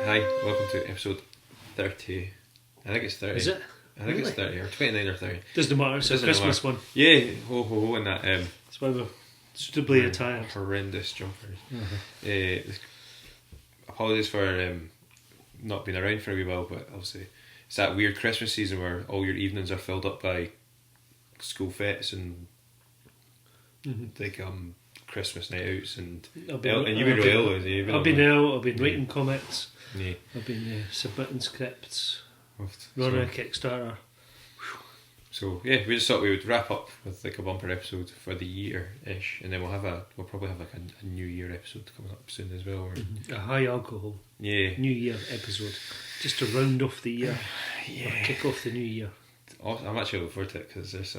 Hi, welcome to episode 30. I think it's 30. Is it? I think it's 30 or 29 or 30. Doesn't matter, it's a Doesn't Christmas matter. one. Yeah, ho ho ho, and that That's why we're suitably attired. horrendous jumpers. Apologies for not being around for a wee while, but obviously it's that weird Christmas season where all your evenings are filled up by school fetes and like Christmas night outs and you've been really ill. I've been ill, I've been writing comics, Yeah. I've been submitting scripts, Oft. running a Kickstarter. So yeah, we just thought we would wrap up with like a bumper episode for the year-ish, and then we'll probably have like a New Year episode coming up soon as well. Or, A high alcohol Yeah, New Year episode, just to round off the year, or kick off the new year. I'm actually looking forward to it because there's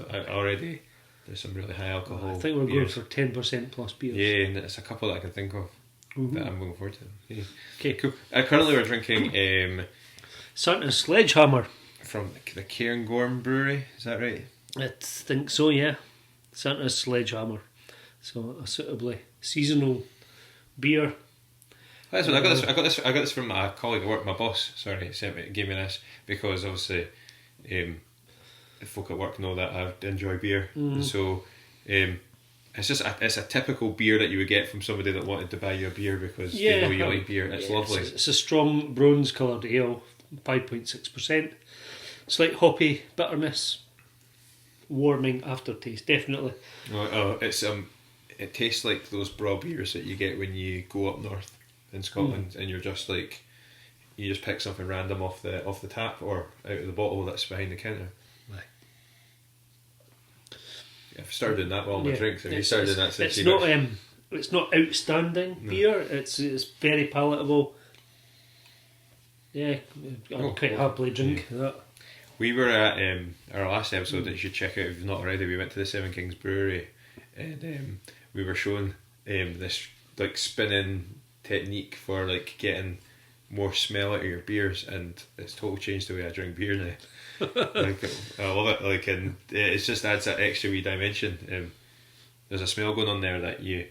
some really high alcohol. I think we're going beers. for 10% plus beers. Yeah, and it's a couple that I can think of that I'm looking forward to. Yeah. Okay, Cool. Currently we're drinking Santa's Sledgehammer. from the Cairngorm Brewery. Is that right? I think so, yeah. Santa's Sledgehammer. So a suitably seasonal beer. That's what I got this from my colleague at work. My boss, gave me this because obviously, the folk at work know that I enjoy beer, so it's a typical beer that you would get from somebody that wanted to buy you a beer because they know you like beer. It's lovely. It's a strong bronze coloured ale, 5.6%. Slight hoppy bitterness, warming aftertaste, definitely. It tastes like those braw beers that you get when you go up north in Scotland, and you're just like, you just pick something random off the tap or out of the bottle that's behind the counter. Right. I've started doing that with all my drinks. Have you started doing that since it's not outstanding beer. It's very palatable. Yeah, I'd quite happily drink that. We were at our last episode that you should check out if you've not already. We went to the Seven Kings Brewery, and we were shown this like spinning technique for like getting more smell out of your beers, and it's totally changed the way I drink beer now. Like, I love it. Like, and it just adds that extra wee dimension. There's a smell going on there that you.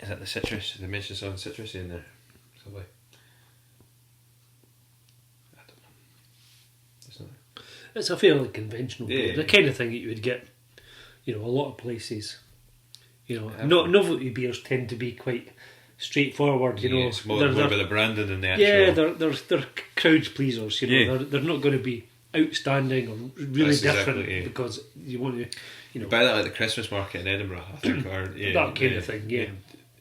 Is that the citrus? They mentioned something citrusy in there. Something. I don't know. It's not. It's a fairly conventional beer. Yeah. The kind of thing that you would get, a lot of places. Novelty beers tend to be quite straightforward. It's more about the branding than the actual. Yeah, they're crowd pleasers. They're not going to be outstanding or really That's different exactly, because you want to. You buy that at the Christmas market in Edinburgh, I think, or that kind of thing. Yeah,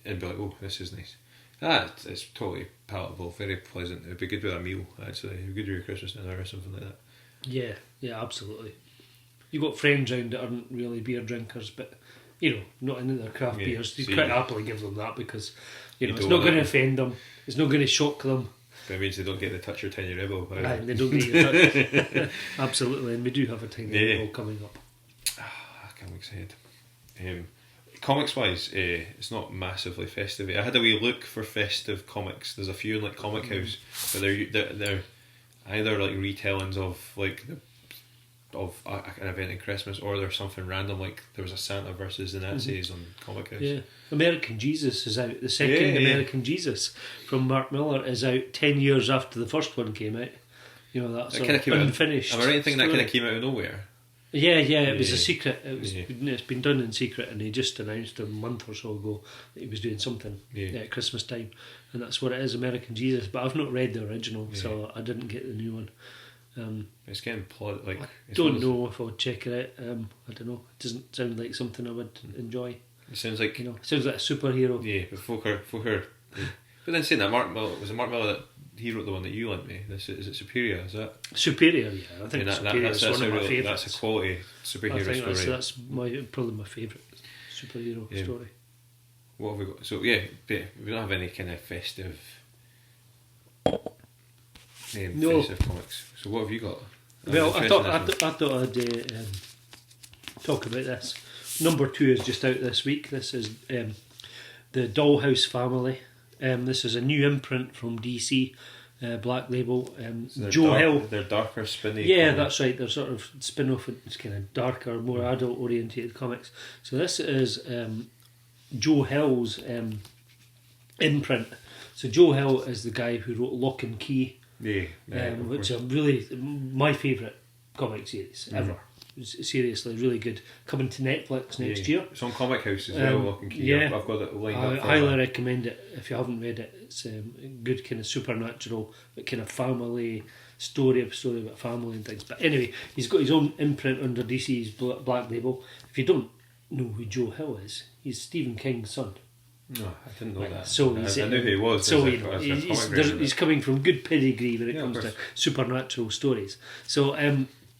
and be like, oh, this is nice. It's totally palatable, very pleasant. It'd be good with a meal. Actually, it'd be good with your Christmas dinner or something like that. Yeah, absolutely. You got friends round that aren't really beer drinkers, but not into their craft beers. You quite happily give them that because it's not going to offend them. It's not going to shock them. But it means they don't get the touch or tiny rebel. And they don't get your touch. Absolutely, and we do have a tiny rebel coming up. I'm excited. Comics wise, it's not massively festive. I had a wee look for festive comics. There's a few in like Comic House, but they're either like retellings of like of an event in Christmas, or there's something random like there was a Santa versus the Nazis on Comic House. Yeah, American Jesus is out. The second American Jesus from Mark Millar is out 10 years after the first one came out. That's unfinished. Am I right in thinking that kind of came out of nowhere? Yeah, it was a secret. It's been done in secret, and he just announced a month or so ago that he was doing something at Christmas time, and that's what it is, American Jesus. But I've not read the original, so I didn't get the new one. It's getting plot like. I don't know if I would check it out. I don't know. It doesn't sound like something I would enjoy. It sounds like it sounds like a superhero. Yeah, but folk are. But then saying that Mark Millar that he wrote the one that you lent me. Is it Superior? Is that Superior? Yeah, I think Superior is one of my favourites. That's a quality superhero I think story. That's probably my favourite superhero story. What have we got? So we don't have any kind of festive. Festive comics. So what have you got? Well, I thought I'd talk about this. Number 2 is just out this week. This is the Dollhouse Family. This is a new imprint from DC, Black Label. So Joe Hill. They're darker, spinny. Yeah, that's right. They're sort of spin-off. It's kind of darker, more adult-orientated comics. So this is Joe Hill's imprint. So Joe Hill is the guy who wrote Lock and Key, which are really my favourite comic series ever. Seriously, really good. Coming to Netflix next year. It's on Comic House as well, Lock and Key. Yeah. I've got it lined up. I highly recommend it if you haven't read it. It's a good kind of supernatural, but kind of family story about family and things. But anyway, he's got his own imprint under DC's Black Label. If you don't know who Joe Hill is, he's Stephen King's son. No, I didn't know that. So I knew who he was. So he's coming from good pedigree when it comes to supernatural stories. So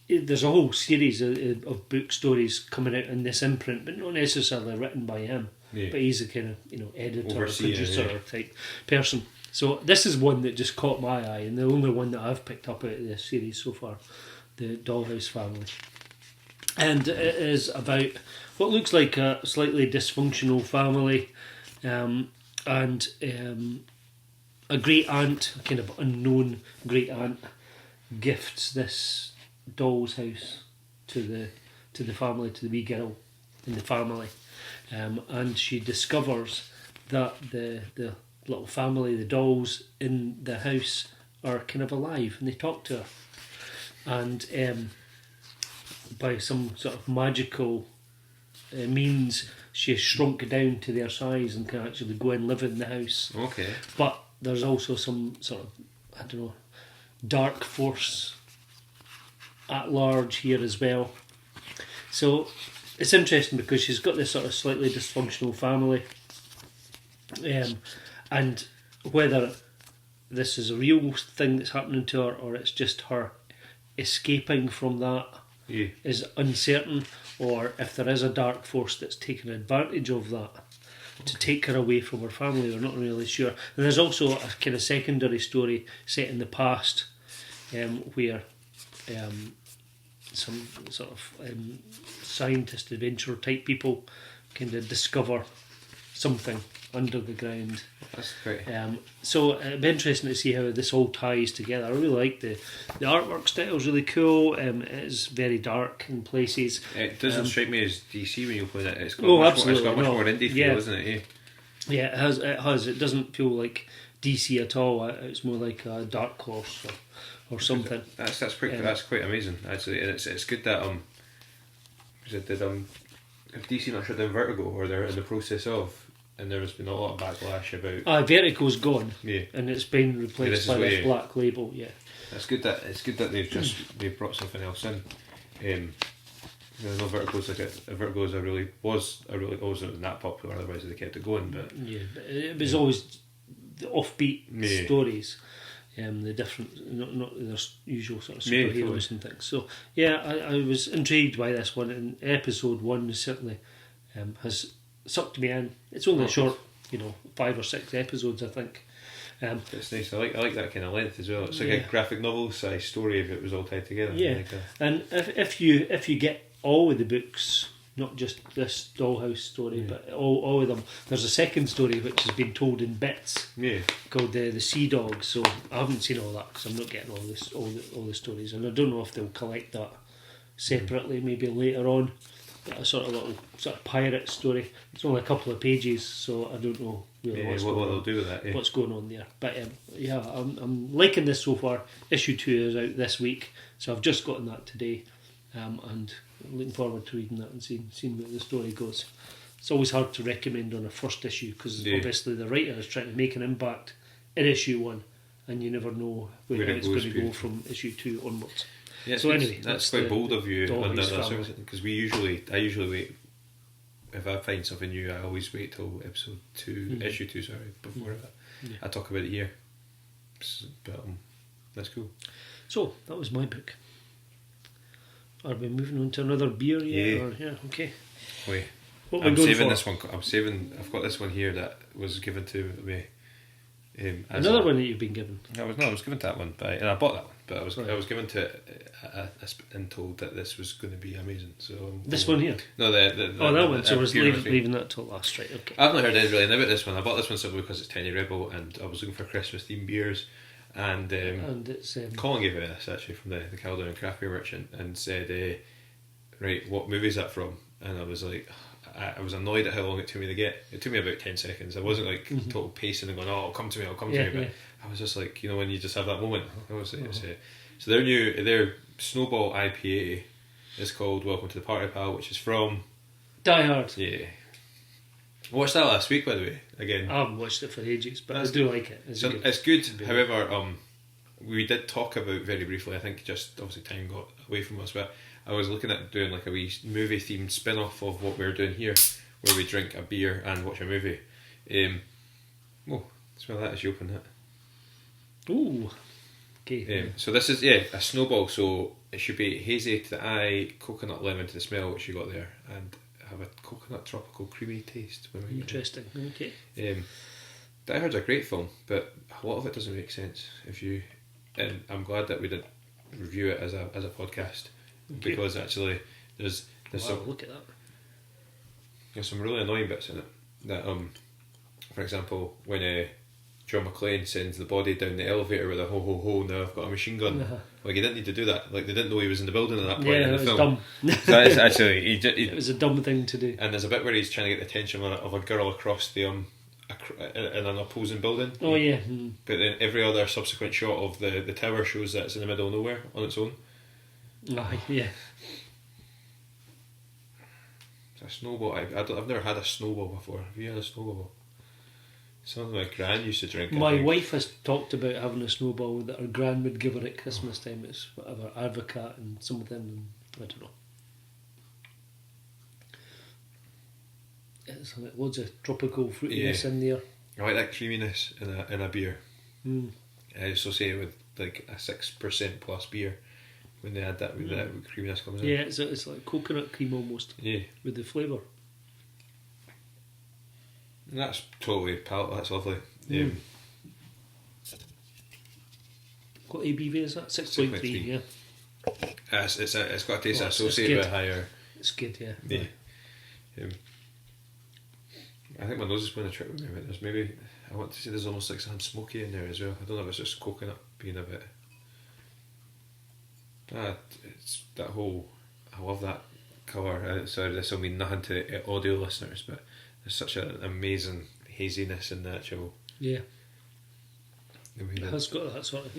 there's a whole series of book stories coming out in this imprint, but not necessarily written by him. Yeah. But he's a kind of editor or producer type person. So this is one that just caught my eye, and the only one that I've picked up out of this series so far, the Dollhouse Family. And it is about what looks like a slightly dysfunctional family, and a great aunt, a kind of unknown great aunt, gifts this doll's house to the family, to the wee girl in the family, and she discovers that the little family, the dolls in the house, are kind of alive and they talk to her, and by some sort of magical means she has shrunk down to their size and can actually go and live in the house. Okay. But there's also some sort of, dark force at large here as well. So it's interesting because she's got this sort of slightly dysfunctional family, and whether this is a real thing that's happening to her or it's just her escaping from that is uncertain, or if there is a dark force that's taken advantage of that to take her away from her family, we're not really sure. And there's also a kind of secondary story set in the past, where some sort of scientist adventure type people kind of discover something under the ground. That's great. So it'd be interesting to see how this all ties together. I really like the artwork style is really cool. It is very dark in places. It doesn't strike me as DC when you put it. It's got much more indie feel, isn't it? Yeah, it has. It doesn't feel like DC at all. It's more like a Dark Horse or something. That's quite amazing actually, and it's good that if DC not shut down Vertigo, or they're in the process of, and there's been a lot of backlash about. Vertigo's gone, and it's been replaced by this Black Label. Yeah, it's good that they've brought something else in. I know Vertigo's was wasn't that popular, otherwise they kept it going. But it was always the offbeat stories. The different, not their usual sort of superheroes and things. So I was intrigued by this one, and episode 1 certainly has sucked me in. It's only a short, 5 or 6 episodes, I think. It's nice. I like that kind of length as well. It's like a graphic novel size story if it was all tied together. Yeah, and if you get all of the books, not just this Dollhouse story, but all of them. There's a second story which has been told in bits, called the Sea Dogs. So I haven't seen all that because I'm not getting all the stories, and I don't know if they'll collect that separately, maybe later on. But a sort of pirate story. It's only a couple of pages, so I don't know really what they'll do with that. What's going on there? But I'm liking this so far. Issue 2 is out this week, so I've just gotten that today, and looking forward to reading that and seeing where the story goes. It's always hard to recommend on a first issue because obviously the writer is trying to make an impact in issue 1, and you never know where it's going to go from issue 2 onwards. Yeah, so anyway, that's quite bold of you on that, because I usually wait. If I find something new, I always wait till episode 2, issue 2, before I talk about it here. But that's cool. So that was my book. Are we moving on to another beer yet? Yeah. Okay. Wait. What I'm saving this one. I've got this one here that was given to me. Another one that you've been given? I was given to that one, and I bought that one. But I was given to and told that this was going to be amazing. So this one here? No, that one. So I was leaving that till last, right? Okay. I've not heard anything about this one. I bought this one simply because it's Tiny Rebel, and I was looking for Christmas themed beers. And it's Colin gave me this actually from the Caldon and Craft Beer Merchant, and said, "Right, what movie is that from?" And I was like, I was annoyed at how long it took me to get. It took me about 10 seconds. I wasn't like total pacing and going, oh, it'll come to me, but I was just like, when you just have that moment. So their Snowball IPA is called Welcome to the Party Pal, which is from Die Hard. Yeah. I watched that last week, by the way. Again, I haven't watched it for ages, but I do like it. It's good. However, we did talk about very briefly. I think just obviously time got away from us, but I was looking at doing like a wee movie themed spin off of what we're doing here, where we drink a beer and watch a movie. Smell that as you open it. Ooh. Okay. So this is a Snowball. So it should be hazy to the eye, coconut lemon to the smell, which you got there, and have a coconut tropical creamy taste. Interesting. Okay. Die Hard's a great film, but a lot of it doesn't make sense and I'm glad that we did review it as a podcast, because actually there's some, look at that. There's some really annoying bits in it that for example, when John McClane sends the body down the elevator with a ho ho ho, now I've got a machine gun. Like, he didn't need to do that. Like, they didn't know he was in the building at that point in the film. Dumb. So that is actually it was a dumb thing to do. And there's a bit where he's trying to get the attention of a girl across the in an opposing building. Oh yeah. But then every other subsequent shot of the tower shows that it's in the middle of nowhere on its own. Yeah. It's a snowball. I've never had a snowball before. Have you had a snowball? Something my gran used to drink. My wife has talked about having a snowball that her gran would give her at Christmas time. It's whatever, Advocat and some of them, I don't know. It's like loads of tropical fruitiness in there. I like that creaminess in a beer. I associate it with like a 6% plus beer when they add that with that creaminess comes in. Yeah, it's like coconut cream almost. Yeah, with the flavour. And that's totally palatable. That's lovely. What ABV is that? 6.3. Yeah. It's got a taste associated with higher. It's good, yeah. Yeah. I think my nose is playing a trick with me. But there's maybe, I want to say there's almost like something smoky in there as well. I don't know if it's just coconut being a bit. It's that whole. I love that colour. Sorry, this will mean nothing to audio listeners, but there's such an amazing haziness in the actual. Yeah. It has got that sort of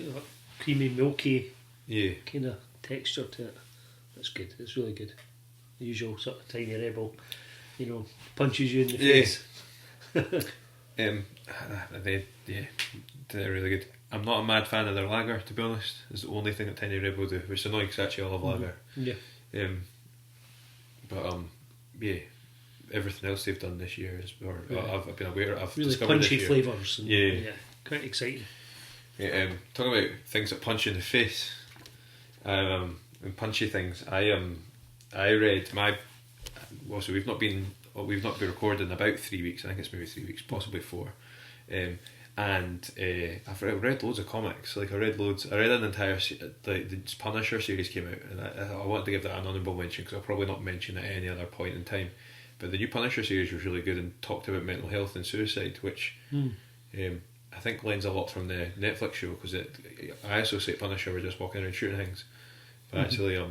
creamy, milky kind of texture to it. That's good. It's really good. The usual sort of tiny rebel, punches you in the face. They're really good. I'm not a mad fan of their lager, to be honest. It's the only thing that Tiny Rebel do, which is annoying because actually I love lager. Yeah. Everything else they've done this year I've been aware of. I've really discovered punchy this year. flavours. Quite exciting. Talking about things that punch you in the face, and punchy things. I read so we've not been recording in about 3 weeks. I think it's maybe 3 weeks, possibly 4. And I've read loads of comics. Like I read an entire the Punisher series came out, and I wanted to give that an honourable mention because I'll probably not mention it at any other point in time. But the new Punisher series was really good and talked about mental health and suicide, which I think lends a lot from the Netflix show, because I associate Punisher with just walking around shooting things, but actually I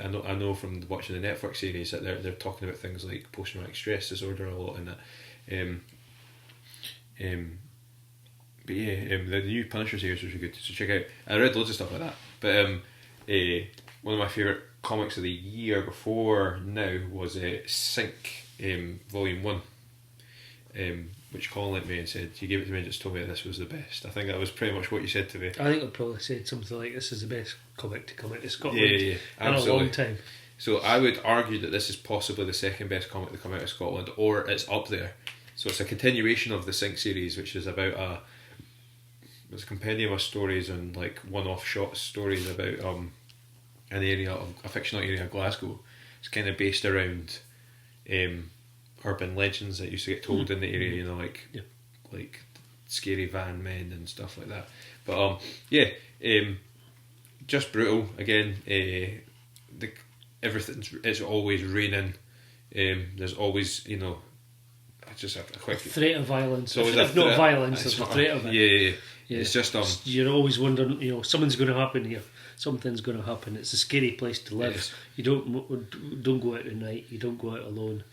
know from watching the Netflix series that they're talking about things like post-traumatic stress disorder a lot in that. The new Punisher series was really good, so check out. I read loads of stuff like that, but one of my favourite comics of the year before now was Sync Volume 1, which Colin lent me and said, you gave it to me and just told me that this was the best. I think that was pretty much what you said to me. I think I probably said something like, this is the best comic to come out of Scotland in a long time. So I would argue that this is possibly the second best comic to come out of Scotland, or it's up there. So it's a continuation of the Sync series, which is about it's a compendium of stories and like one-off short stories about an area of a fictional area of Glasgow. It's kind of based around urban legends that used to get told in the area, like scary van men and stuff like that. But just brutal again. It's always raining. There's always just a quick threat of violence. If not violence, there's a threat of it. Yeah. It's just you're always wondering, something's going to happen here. Something's going to happen. It's a scary place to live. You don't go out at night. You don't go out alone.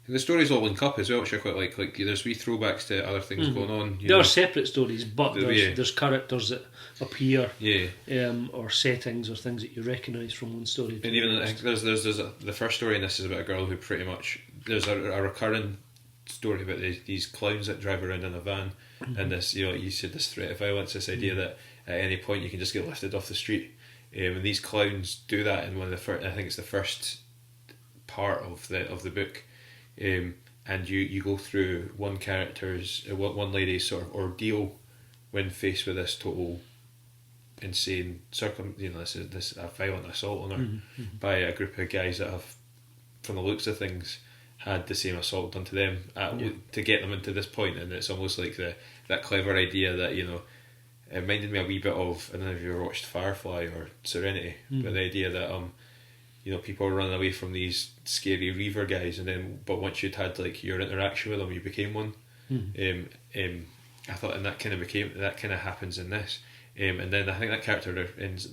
And the stories all link up as well, which I quite like. Like there's wee throwbacks to other things going on. There are separate stories, but there's characters that appear, or settings or things that you recognise from one story. And even I think there's the first story in this is about a girl who pretty much there's a recurring story about these clowns that drive around in a van, and this you said this threat of violence, this idea that at any point you can just get lifted off the street, and these clowns do that in one of the first, I think it's the first part of the book. And you go through one lady's sort of ordeal when faced with this total insane this violent assault on her by a group of guys that have, from the looks of things, had the same assault done to them to get them into this point. And it's almost like that clever idea that it reminded me a wee bit of, I don't know if you ever watched Firefly or Serenity, but the idea that people were running away from these scary reaver guys, but once you'd had like your interaction with them, you became one. I thought, and that kind of happens in this. And then I think the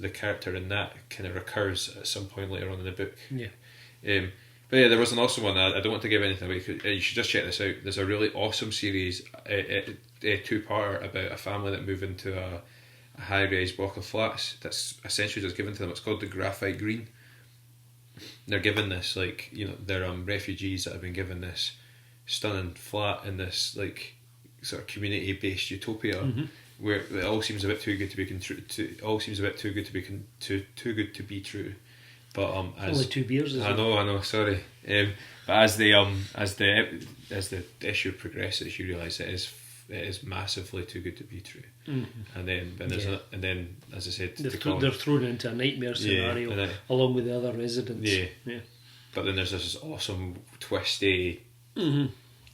character in that kind of recurs at some point later on in the book. But yeah, there was an awesome one. I don't want to give anything away. You should just check this out. There's a really awesome series, a two-parter about a family that move into a high-rise block of flats that's essentially just given to them. It's called the Graphite Green. They're given this, they're refugees that have been given this stunning flat in this sort of community-based utopia where it all seems a bit too good to be true. But only 2 beers. I know. Sorry, but as the issue progresses, you realise it is massively too good to be true. And then as I said, they're thrown into a nightmare scenario along with the other residents. But then there's this awesome twisty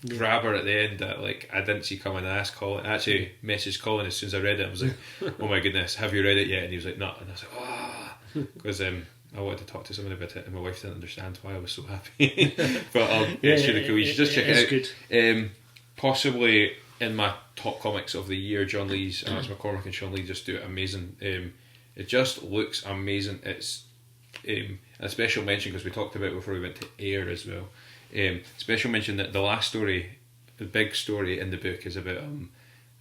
grabber at the end that I didn't see coming. I asked Colin, I actually messaged Colin as soon as I read it. I was like, oh my goodness, have you read it yet? And he was like, no. And I was like, because I wanted to talk to someone about it, and my wife didn't understand why I was so happy. But it's really cool. You should just check it out. Good. Possibly in my top comics of the year, John Lee's Alex McCormick and Sean Lee just do it amazing. It just looks amazing. It's a special mention because we talked about it before we went to air as well. Special mention that the last story, the big story in the book, is about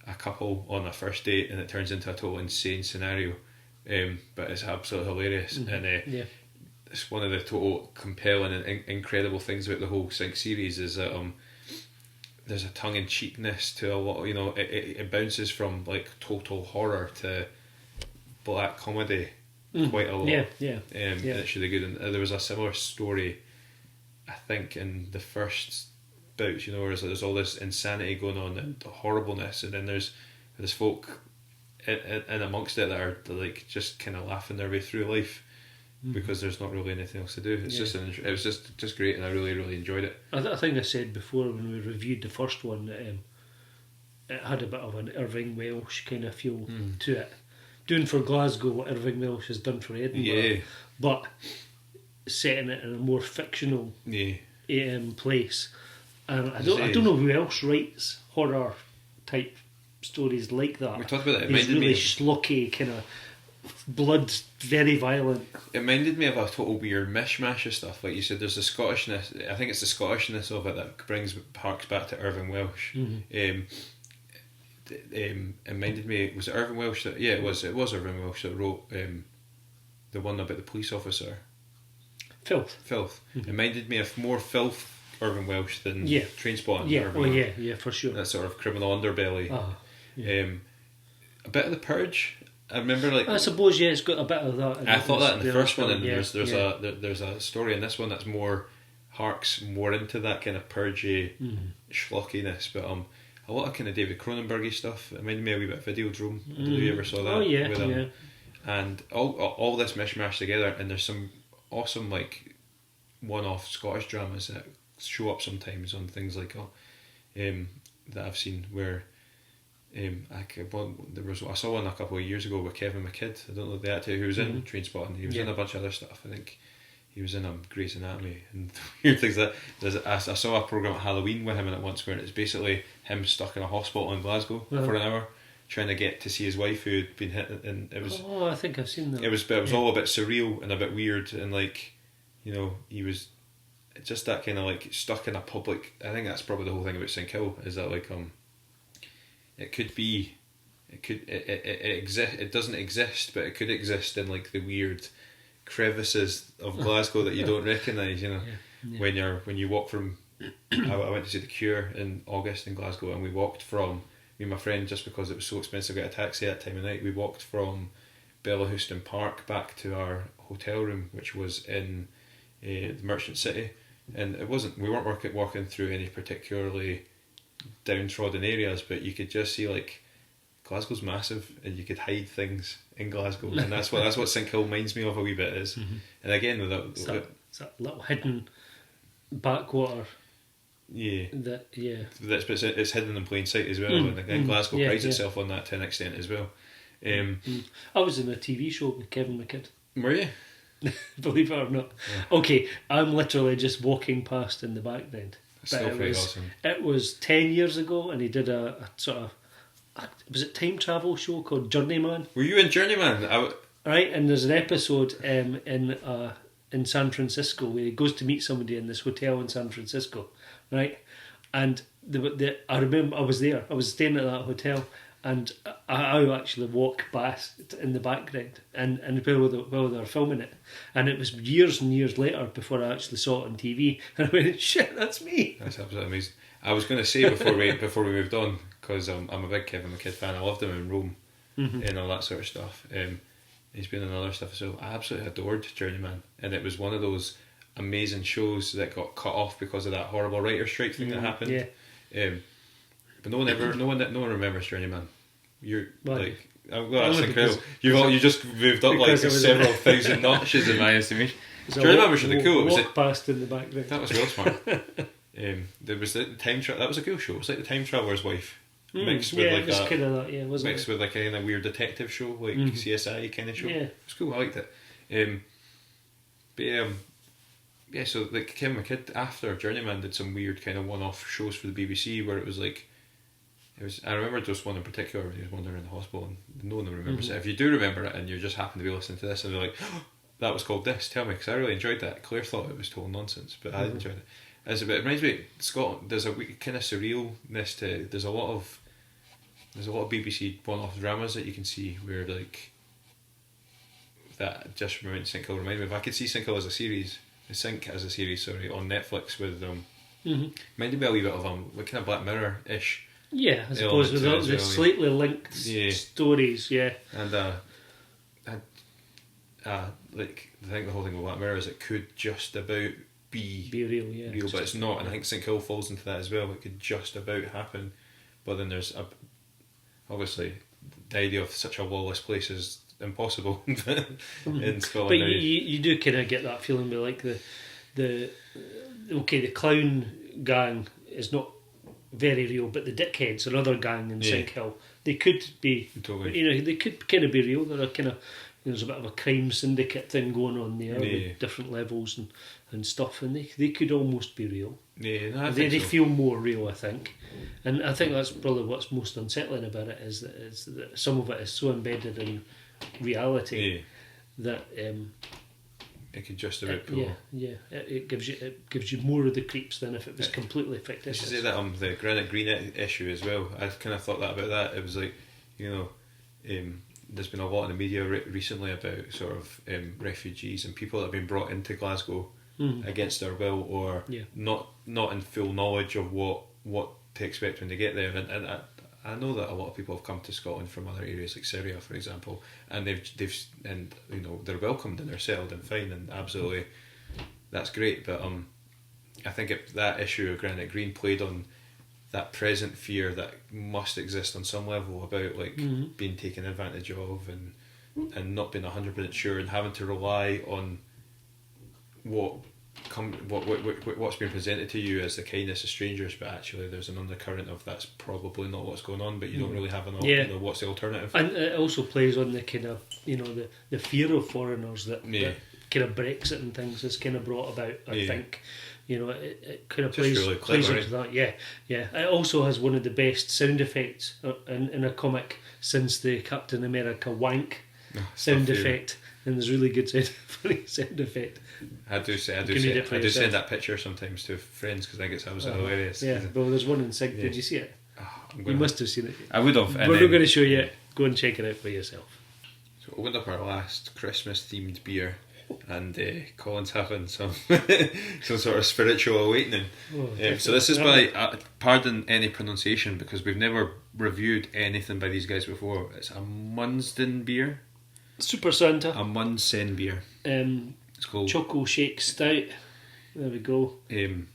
a couple on a first date, and it turns into a total insane scenario. But it's absolutely hilarious, and it's one of the total compelling and incredible things about the whole Sync series is that there's a tongue-in-cheekness to a lot. It bounces from total horror to black comedy quite a lot. And it's really good. And there was a similar story, I think, in the first bouts. Where there's all this insanity going on and horribleness, and then there's folk in amongst it that are just kind of laughing their way through life because there's not really anything else to do. It's it was just great, and I really, really enjoyed it. I think I said before when we reviewed the first one that it had a bit of an Irving Welsh kind of feel to it, doing for Glasgow what Irving Welsh has done for Edinburgh, but setting it in a more fictional place. And I don't know who else writes horror type stories like that. We talked about it. These really schlocky kind of blood, very violent. It reminded me of a total weird mishmash of stuff. Like you said, there's the Scottishness. I think it's the Scottishness of it that harks back to Irving Welsh. It reminded me. Was it Irving Welsh that? Yeah, it was. It was Irving Welsh that wrote the one about the police officer. Filth. It reminded me of more Filth Irving Welsh than Trainspotting. Yeah, for sure. That sort of criminal underbelly. A bit of The Purge. I remember, I suppose, it's got a bit of that. I thought that in the first one, and there's a story in this one that's harks more into that kind of purgy schlockiness, but a lot of kind of David Cronenberg-y stuff. It reminded me a wee bit of Videodrome. I don't know if you ever saw that. And all this mishmash together, and there's some awesome one-off Scottish dramas that show up sometimes on things that I've seen where. I saw one a couple of years ago with Kevin McKidd. I don't know the actor who was in Trainspotting. He was in a bunch of other stuff. I think he was in Grey's Anatomy and weird things like that. I saw a programme at Halloween with him in it once where it's basically him stuck in a hospital in Glasgow for an hour trying to get to see his wife who'd been hit, and it was. Oh, I think I've seen that. It was all a bit surreal and a bit weird, and he was. just that kind of like stuck in a public. I think that's probably the whole thing about Sinkhill, is that like it could be, it exist. It doesn't exist, but it could exist in like the weird crevices of Glasgow that you don't recognise. You know, when you walk from. I went to see The Cure in August in Glasgow, and we walked from, me and my friend, just because it was so expensive to get a taxi at that time of night, we walked from Bellahouston Park back to our hotel room, which was in the Merchant City, and we weren't walking through any particularly downtrodden areas, but you could just see like Glasgow's massive, and you could hide things in Glasgow, and that's what Sinkhill reminds me of a wee bit is. And again with that little hidden backwater. Yeah. But it's hidden in plain sight as well, and again, Glasgow prides itself on that to an extent as well. I was in a TV show with Kevin McKidd. Were you? Believe it or not. Yeah. Okay, I'm literally just walking past in the background. Awesome. It was 10 years ago, and he did a sort of, was it time travel show called Journeyman? Were you in Journeyman? Right, and there's an episode in San Francisco where he goes to meet somebody in this hotel in San Francisco, right? And I remember I was there. I was staying at that hotel, and I actually walk past in the background, and while they were filming it, and it was years and years later before I actually saw it on TV, and I went, "Shit, that's me." That's absolutely amazing. I was going to say before we moved on, because I'm a big Kevin McKidd fan. I loved him in Rome and all that sort of stuff. He's been in other stuff as well. I absolutely adored Journeyman, and it was one of those amazing shows that got cut off because of that horrible writer strike thing that happened. Yeah. But no one remembers Journeyman. You're well, like, that's incredible. You just moved up like several thousand notches in my estimation. Journeyman was really cool. Walk past in the background. That was real smart. There was the time that was a cool show. It was like the Time Traveller's Wife. Mixed with like that, kind of that, wasn't mixed with like a kind of weird detective show, like CSI kind of show. Yeah, it was cool. I liked it. So like Kevin McKidd after Journeyman did some weird kind of one-off shows for the BBC where it was like, I remember just one in particular when he was wandering in the hospital, and no one remembers it. If you do remember it and you just happen to be listening to this and they're like, oh, that was called this, tell me, because I really enjoyed that. Claire thought it was total nonsense, but I enjoyed it. It reminds me, Scotland, there's a kind of surrealness to, there's a lot of BBC one-off dramas that you can see where like that just reminds me. If I could see Sinkhill as a series, on Netflix with reminded me a wee bit of like kind of Black Mirror-ish. Yeah, I suppose with all the slightly linked stories. Yeah, and like I think the whole thing with Black Mirror is it could just about be real, but it's not. And I think Sinkhill falls into that as well. It could just about happen, but then there's obviously the idea of such a lawless place is impossible in Scotland. But you do kind of get that feeling with like the clown gang is not very real, but the dickheads, another gang in Sinkhill, they could be totally. They could kind of be real. They're kind of there's a bit of a crime syndicate thing going on there with different levels and stuff, and they could almost be real. Yeah, no, they feel more real, I think, and I think that's probably what's most unsettling about it is that some of it is so embedded in reality that it could just about pull. It gives you more of the creeps than if it was completely fictitious. You say that the Granite Green issue as well. I kind of thought that about that. It was like, there's been a lot in the media recently about sort of refugees and people that have been brought into Glasgow against their will or not in full knowledge of what to expect when they get there. And I know that a lot of people have come to Scotland from other areas like Syria, for example, and they're welcomed and they're settled and fine and absolutely that's great. But I think that issue of Granite Green played on that present fear that must exist on some level about like being taken advantage of and not being 100% sure and having to rely on what's been presented to you as the kindness of strangers, but actually there's an undercurrent of that's probably not what's going on, but you don't really have what's the alternative. And it also plays on the kind of the fear of foreigners that kind of Brexit and things has kind of brought about. I think it kind of plays into that. Yeah. It also has one of the best sound effects in a comic since the Captain America wank sound effect. and there's really good funny sound effect. I do send that picture sometimes to friends because I think it's absolutely hilarious. Yeah, well, there's one in Sync. Yeah. Did you see it? Oh, You must have seen it. I would have. We're not going to show you it. Go and check it out for yourself. So we opened up our last Christmas themed beer, and Colin's having some sort of spiritual awakening. So this is by pardon any pronunciation because we've never reviewed anything by these guys before. It's a Munsden beer. Super Santa. A Munsen beer. It's called Choco Shake Stout. There we go. The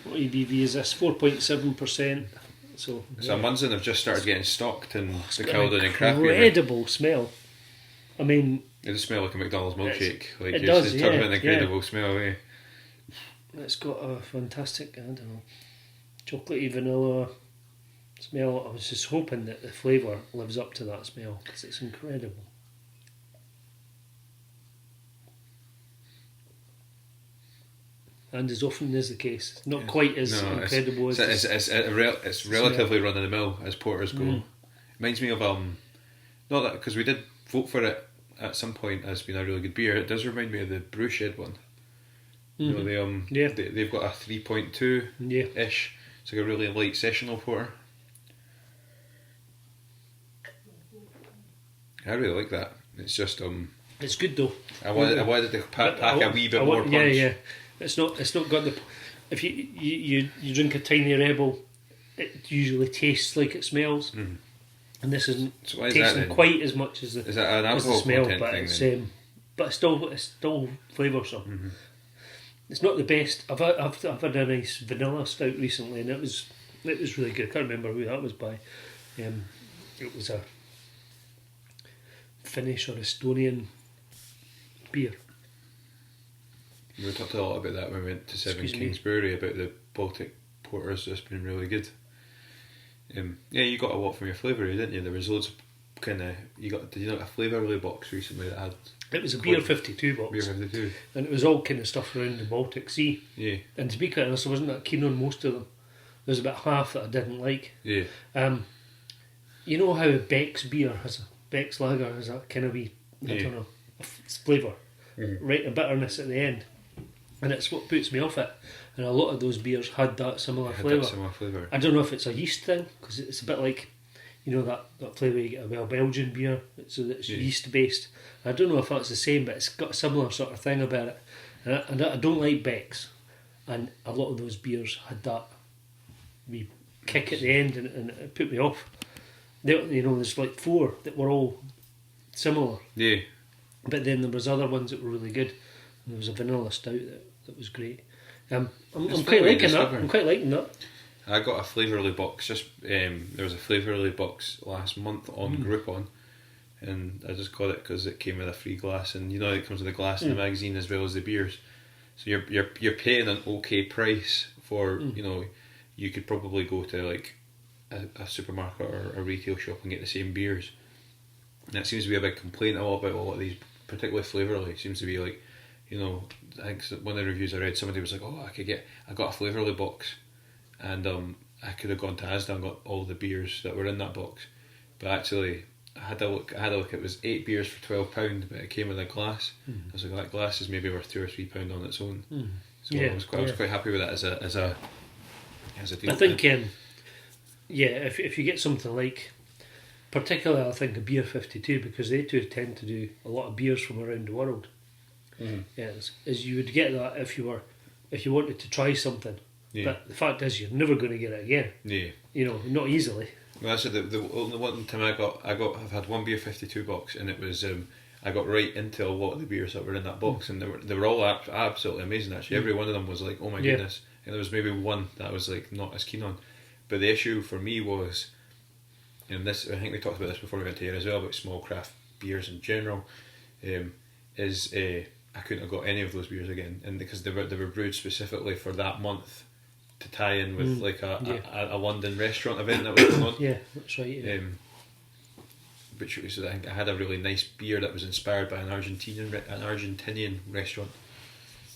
what ABV is this? 4.7%. So a Munsen have just started getting stocked in the Caledonian craft beer. Incredible smell. I mean, it does smell like a McDonald's milkshake. Like it does. Talking about an incredible smell. Eh? It's got a fantastic, I don't know, chocolatey vanilla smell. I was just hoping that the flavour lives up to that smell because it's incredible. And as often is the case, not quite as incredible as it's relatively run of the mill as porters go. Reminds me of not that because we did vote for it at some point as being a really good beer. It does remind me of the Brewshed one. You know, they've got a 3.2 ish. It's like a really light sessional porter. I really like that. It's just it's good though. I wanted to pack a wee bit more punch. Yeah. It's not got the. If you drink a tiny Rebel, it usually tastes like it smells, and this isn't tasting quite as much as the. Is that an alcohol smell? But thing, it's but it's still flavoursome. It's not the best. I've had a nice vanilla stout recently, and it was really good. I can't remember who that was by. It was a Finnish or Estonian beer. We talked a lot about that when we went to Seven Kings Brewery about the Baltic porters. That's been really good. You got a lot from your flavoury, didn't you? There was loads of did you not get a flavourly box recently that had? It was a Beer 52 box. Beer 52. And it was all kind of stuff around the Baltic Sea. Yeah. And to be quite honest, I wasn't that keen on most of them. There's about half that I didn't like. Yeah. You know how Beck's lager has that kind of wee, I don't know, flavour, right, a bitterness at the end. And it's what puts me off it. And a lot of those beers had that similar flavour. I don't know if it's a yeast thing, because it's a bit like, you know, that flavour you get a Belgian beer, so it's yeast based. I don't know if that's the same, but it's got a similar sort of thing about it. And I don't like Beck's, and a lot of those beers had that wee kick at the end, and it put me off. There's like 4 that were all similar. Yeah. But then there was other ones that were really good. There was a vanilla stout that was great. I'm quite liking that. I'm quite liking that. I got a flavourly box. There was a flavourly box last month on Groupon, and I just got it because it came with a free glass, and you know it comes with a glass in the magazine as well as the beers. So you're paying an okay price for you could probably go to like a supermarket or a retail shop and get the same beers. And that seems to be a big complaint a lot of these, particularly flavourly. It seems to be like, I think one of the reviews I read, somebody was like, I got a flavourly box, and I could have gone to Asda and got all the beers that were in that box, but actually I had a look. It was 8 beers for £12, but it came in a glass. I was like, that glass is maybe worth £2 or £3 on its own. So I was quite happy with that as a deal. I think if you get something like, particularly I think a Beer 52, because they too tend to do a lot of beers from around the world. Yes, as you would get that if you wanted to try something. But the fact is, you're never going to get it again. Not easily. Well, that's the only one time I've had one Beer 52 box, and it was I got right into a lot of the beers that were in that box, and they were all absolutely amazing. Actually, every one of them was like, oh my goodness. And there was maybe one that I was like not as keen on. But the issue for me was, and this, I think we talked about this before we went here as well, about small craft beers in general, I couldn't have got any of those beers again, and because they were brewed specifically for that month to tie in with like a London restaurant event that was going on. Yeah, that's right. Yeah. Which was, I think I had a really nice beer that was inspired by an Argentinian restaurant,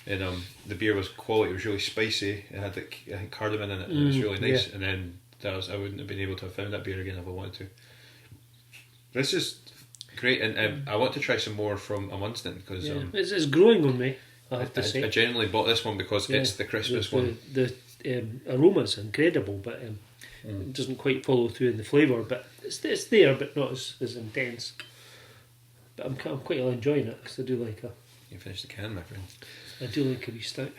and the beer was quality. It was really spicy. It had like I think cardamom in it, and it was really nice. And then I wouldn't have been able to have found that beer again if I wanted to. It's just great, and I want to try some more from Amundsen because it's growing on me. I have to say. I genuinely bought this one because it's the Christmas one. The aroma's incredible, but it doesn't quite follow through in the flavour. But it's there, but not as intense. But I'm quite enjoying it because I do like a. You finished the can, my friend. I do like a wee stout.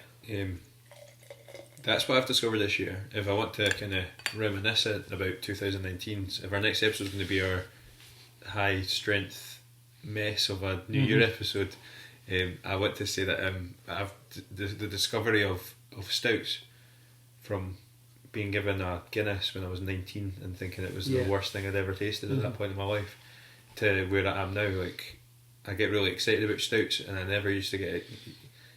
That's what I've discovered this year. If I want to kind of reminisce about 2019, if our next episode is going to be our high strength mess of a New Year episode, I want to say that I've the discovery of stouts from being given a Guinness when I was 19 and thinking it was the worst thing I'd ever tasted at that point in my life, to where I am now. Like, I get really excited about stouts, and I never used to get it.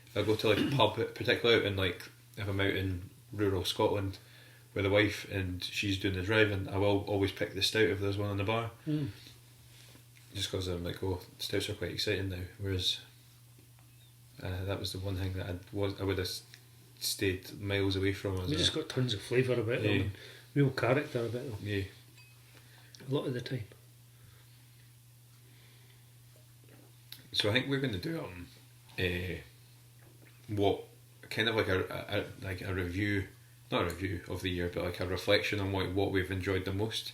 If I go to like a pub, particularly out in like, if I'm out in rural Scotland with a wife and she's doing the driving, I will always pick the stout if there's one in the bar. Just because I'm like, oh, stouts are quite exciting now. Whereas that was the one thing that I would have stayed miles away from. We just got tons of flavour about them, and real character about them. Yeah. A lot of the time. So I think we're going to do what kind of like a review, not a review of the year, but like a reflection on what we've enjoyed the most.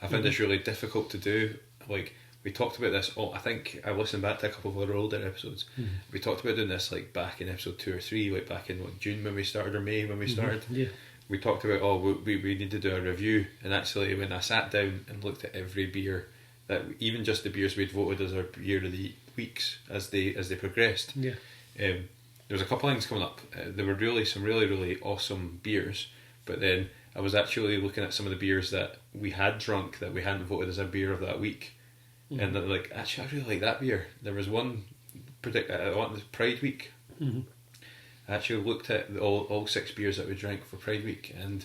I found this really difficult to do. Like, we talked about this. I think I listened back to a couple of our older episodes. We talked about doing this like back in episode 2 or 3, like back in June when we started, or May when we started. Yeah. We talked about we need to do a review, and actually when I sat down and looked at every beer, that even just the beers we'd voted as our beer of the weeks as they progressed. Yeah. There was a couple of things coming up. There were some really awesome beers, but then I was actually looking at some of the beers that we had drunk that we hadn't voted as a beer of that week, and they're like, actually, I really like that beer. There was one on Pride Week. I actually looked at all 6 beers that we drank for Pride Week, and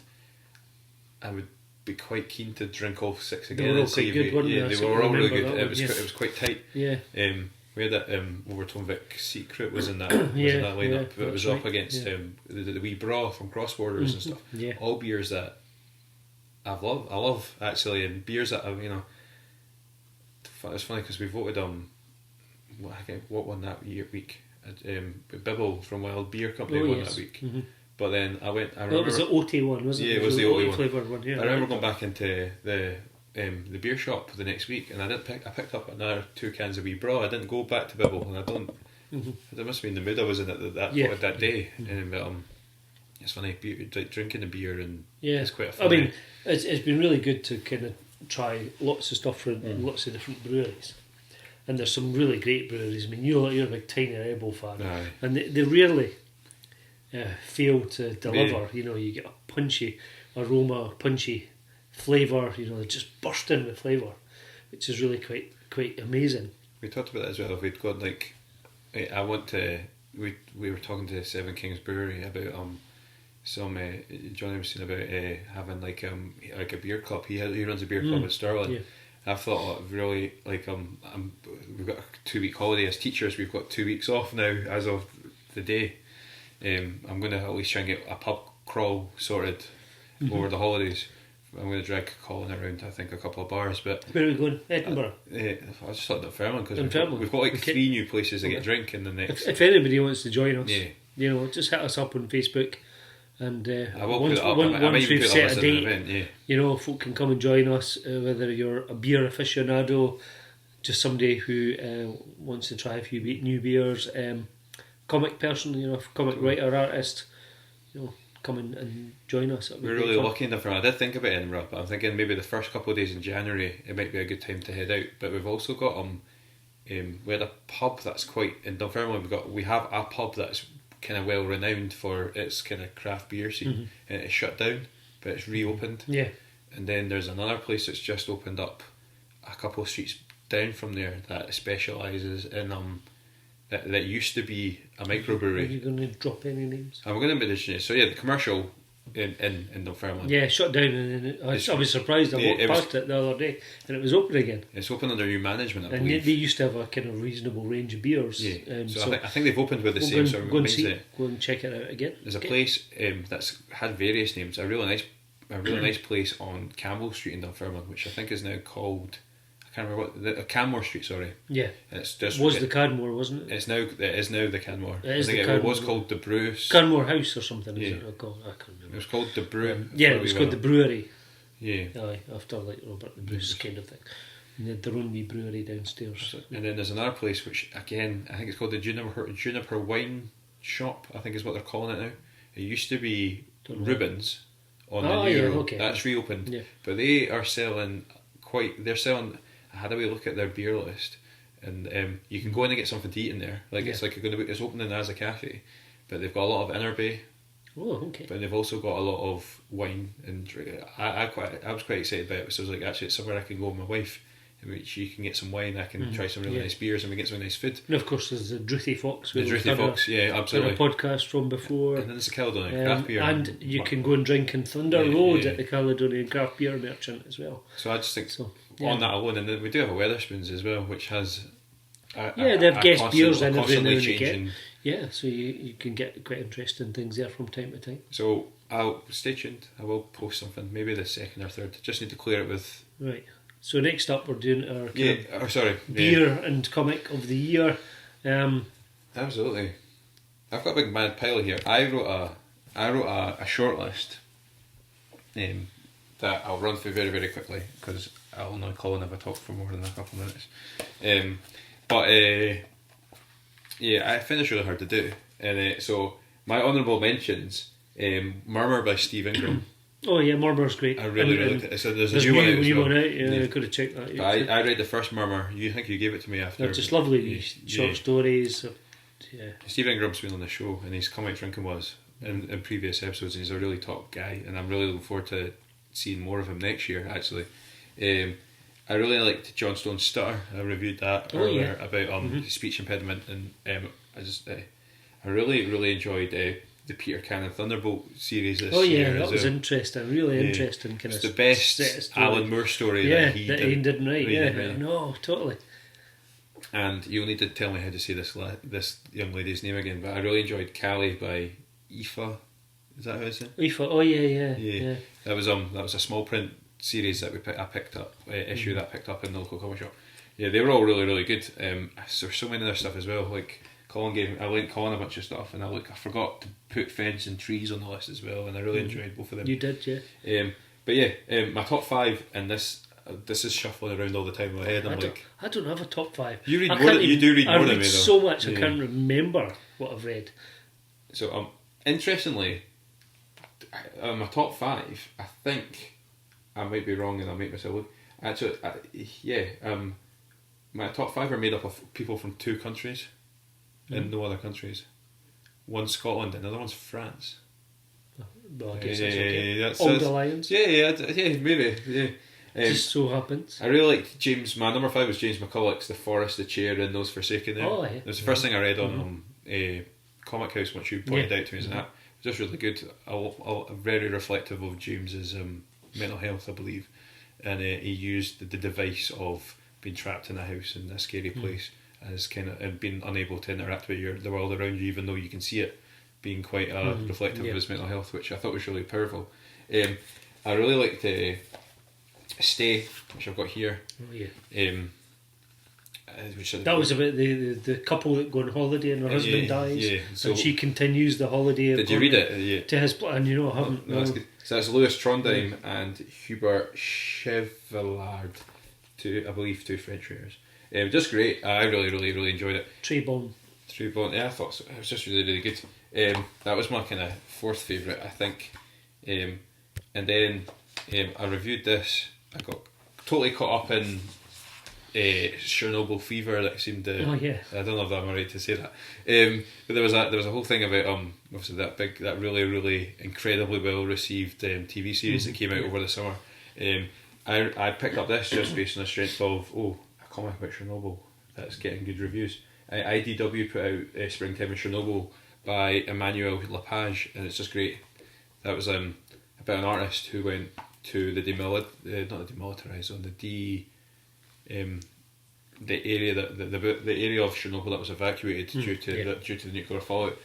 I would be quite keen to drink all 6 again. They were all quite good, weren't they? They were all really good. It was quite tight. Yeah. We had that Overtone Vic Secret was in that lineup, but it was up against the wee bra from Cross Borders and stuff. Yeah. All beers that I love actually, and beers that it's funny because we voted what won that week. Bibble from Wild Beer Company won that week. But then I remember it was the OT one, wasn't it? Yeah, it was the OT flavoured one. Yeah, I remember going back into the beer shop the next week, and I picked up another 2 cans of wee bra. I didn't go back to Bibble, and I don't. That must have been the mood I was in at that day. But it's funny, like drinking a beer, and it's quite a fun. I mean, it's been really good to kind of try lots of stuff from lots of different breweries. And there's some really great breweries. I mean, you're a big Tiny Rebel fan, and they rarely fail to deliver. You know, you get a punchy aroma, punchy flavour. You know, they're just bursting with flavour, which is really quite amazing. We talked about that as well. If we'd got like, we were talking to Seven Kings Brewery about Johnny was saying about having like a beer club. He runs a beer club at Stirling. Yeah. I've thought really like we've got a 2-week holiday as teachers. We've got 2 weeks off now as of the day. I'm going to at least try and get a pub crawl sorted over the holidays. I'm going to drag Colin around, I think, a couple of bars. But where are we going? Edinburgh? I just thought Dunfermline, because we've got like 3 new places to get drink in the next. If anybody wants to join us, you know, just hit us up on Facebook. And I will put it up. Once we've set a date, event, you know, folk can come and join us. Whether you're a beer aficionado, just somebody who wants to try a few new beers, comic person, you know, comic writer, artist, you know, come and join us. We're really lucky in Dunfermline. I did think about Edinburgh, but I'm thinking maybe the first couple of days in January it might be a good time to head out. But we've also got we had a pub that's quite in Dunfermline. We have a pub that's kind of well renowned for its kind of craft beer scene, and it's shut down, but it's reopened. Yeah. And then there's another place that's just opened up a couple of streets down from there that specialises in that used to be a microbrewery. Are you going to drop any names? I'm going to mention it. So yeah, the commercial in Dunfermline. Yeah, shut down, and I was surprised. I walked past it the other day, and it was open again. It's open under new management, I believe. And they used to have a kind of reasonable range of beers. Yeah, so I think they've opened with the same sort of mindset. Go and check it out again. There's a place that's had various names. A really nice place on Campbell Street in Dunfermline, which I think is now called, I can't remember what the Canmore Street. Sorry, Yeah. it's just The Canmore, wasn't it? it is now the Canmore. It is I think the it was Canmore. called the Bruce. Canmore House or something, is Yeah. it called? I can't remember. It was called the Brew. Yeah, it was called the Brewery. Yeah. Aye, after like Robert the Bruce kind of thing. And they had their own wee brewery downstairs. And then there's another place which, again, I think it's called the Juniper Wine Shop, I think is what they're calling it now. It used to be Don't know. Rubens on the Oh, new yeah, road. okay. That's reopened. Yeah. But they are selling I had a wee look at their beer list, and you can go in and get something to eat in there. Like Yeah. it's opening as a cafe, but they've got a lot of Inner Bay, Oh, okay. but they've also got a lot of wine and drink. I was quite excited about it. So I was like, actually, it's somewhere I can go with my wife, in which you can get some wine, I can try some really Yeah. nice beers, and we get some nice food. And of course, there's the Druthy Fox. The we've Druthy had Fox, yeah, done absolutely. a podcast from before. And then there's the Caledonian Craft Beer. And you can go and drink in Thunder Yeah, Road yeah. at the Caledonian Craft Beer Merchant as well. So I just think So, on that alone, and then we do have a Weatherspoons as well, which has Yeah, they have guest beers in every now constantly and again. changing. Yeah, so you can get quite interesting things there from time to time. So I'll stay tuned. I will post something, maybe the second or third. Just need to clear it with Right. So next up, we're doing our kind of beer and comic of the year. Absolutely. I've got a big mad pile here. I wrote a short list that I'll run through very, very quickly because I'll know Colin if I talk for more than a couple of minutes. Yeah, I find this really hard to do. And so my honourable mentions, Murmur by Steve Ingram. Oh yeah, Murmur's great. I really liked it. So there's a There's new one out. new as well. one out. Yeah, I could have checked that. But I read the first Murmur. You think you gave it to me after? They're just lovely wee short stories. Yeah. Steve Ingram's been on the show, and he's come out drinking was in previous episodes, and he's a really top guy, and I'm really looking forward to seeing more of him next year. Actually, I really liked John Stone's Stutter. I reviewed that earlier about his speech impediment, and I really enjoyed the Peter Cannon Thunderbolt series this year. That was interesting. Really interesting. It's the best Alan Moore story that he didn't write. Yeah, right. no, totally. And you'll need to tell me how to say this young lady's name again. But I really enjoyed Callie by Aoife. Is that how it's said? Aoife. Oh yeah. That was a small print series that I picked up, issue that I picked up in the local comic shop. Yeah, they were all really, really good. There's so many other stuff as well. Like I linked Colin a bunch of stuff, and I forgot to put Fence and Trees on the list as well, and I really enjoyed both of them. You did, yeah. But yeah, my top five, and this is shuffling around all the time in my head. I don't have a top five. You read more. You do read more than me, though. So much I can't remember what I've read. So interestingly, my top five, I think I might be wrong, and I'll make myself look. Actually, my top five are made up of people from two countries, and no other countries. One's Scotland, and the other one's France. Well, I guess that's okay. That's Old Alliance. Yeah, maybe. Yeah. Just so happens. I really liked James. My number five was James McCulloch's The Forest, the Chair, and Those Forsaken There. Oh, yeah. It was the first thing I read on Comic House, which you pointed out to me, and that was just really good. Very reflective of James's mental health, I believe, and he used the device of being trapped in a house in a scary place as kind of and being unable to interact with the world around you, even though you can see it, being quite reflective of his mental health, which I thought was really powerful. I really liked Stay, which I've got here. Oh yeah. That was about the couple that go on holiday and her husband dies, so and she continues the holiday. Did you read it? Yeah. To his plan, I haven't. No, that's good. So that's Louis Trondheim and Hubert Chevallard, I believe two French writers. Just great. I really, really, really enjoyed it. Trebon. Yeah, I thought so. It was just really, really good. That was my kind of fourth favourite, I think. And then I reviewed this. I got totally caught up in Chernobyl fever that seemed to. Oh yeah. I don't know if I'm right to say that. But there was a whole thing about obviously that really, really incredibly well received TV series that came out over the summer. I picked up this just based on the strength of a comic about Chernobyl that's getting good reviews. IDW put out Springtime in Chernobyl by Emmanuel Lepage, and it's just great. That was about an artist who went to the demilitarized zone, the area the area of Chernobyl that was evacuated due to the nuclear fallout.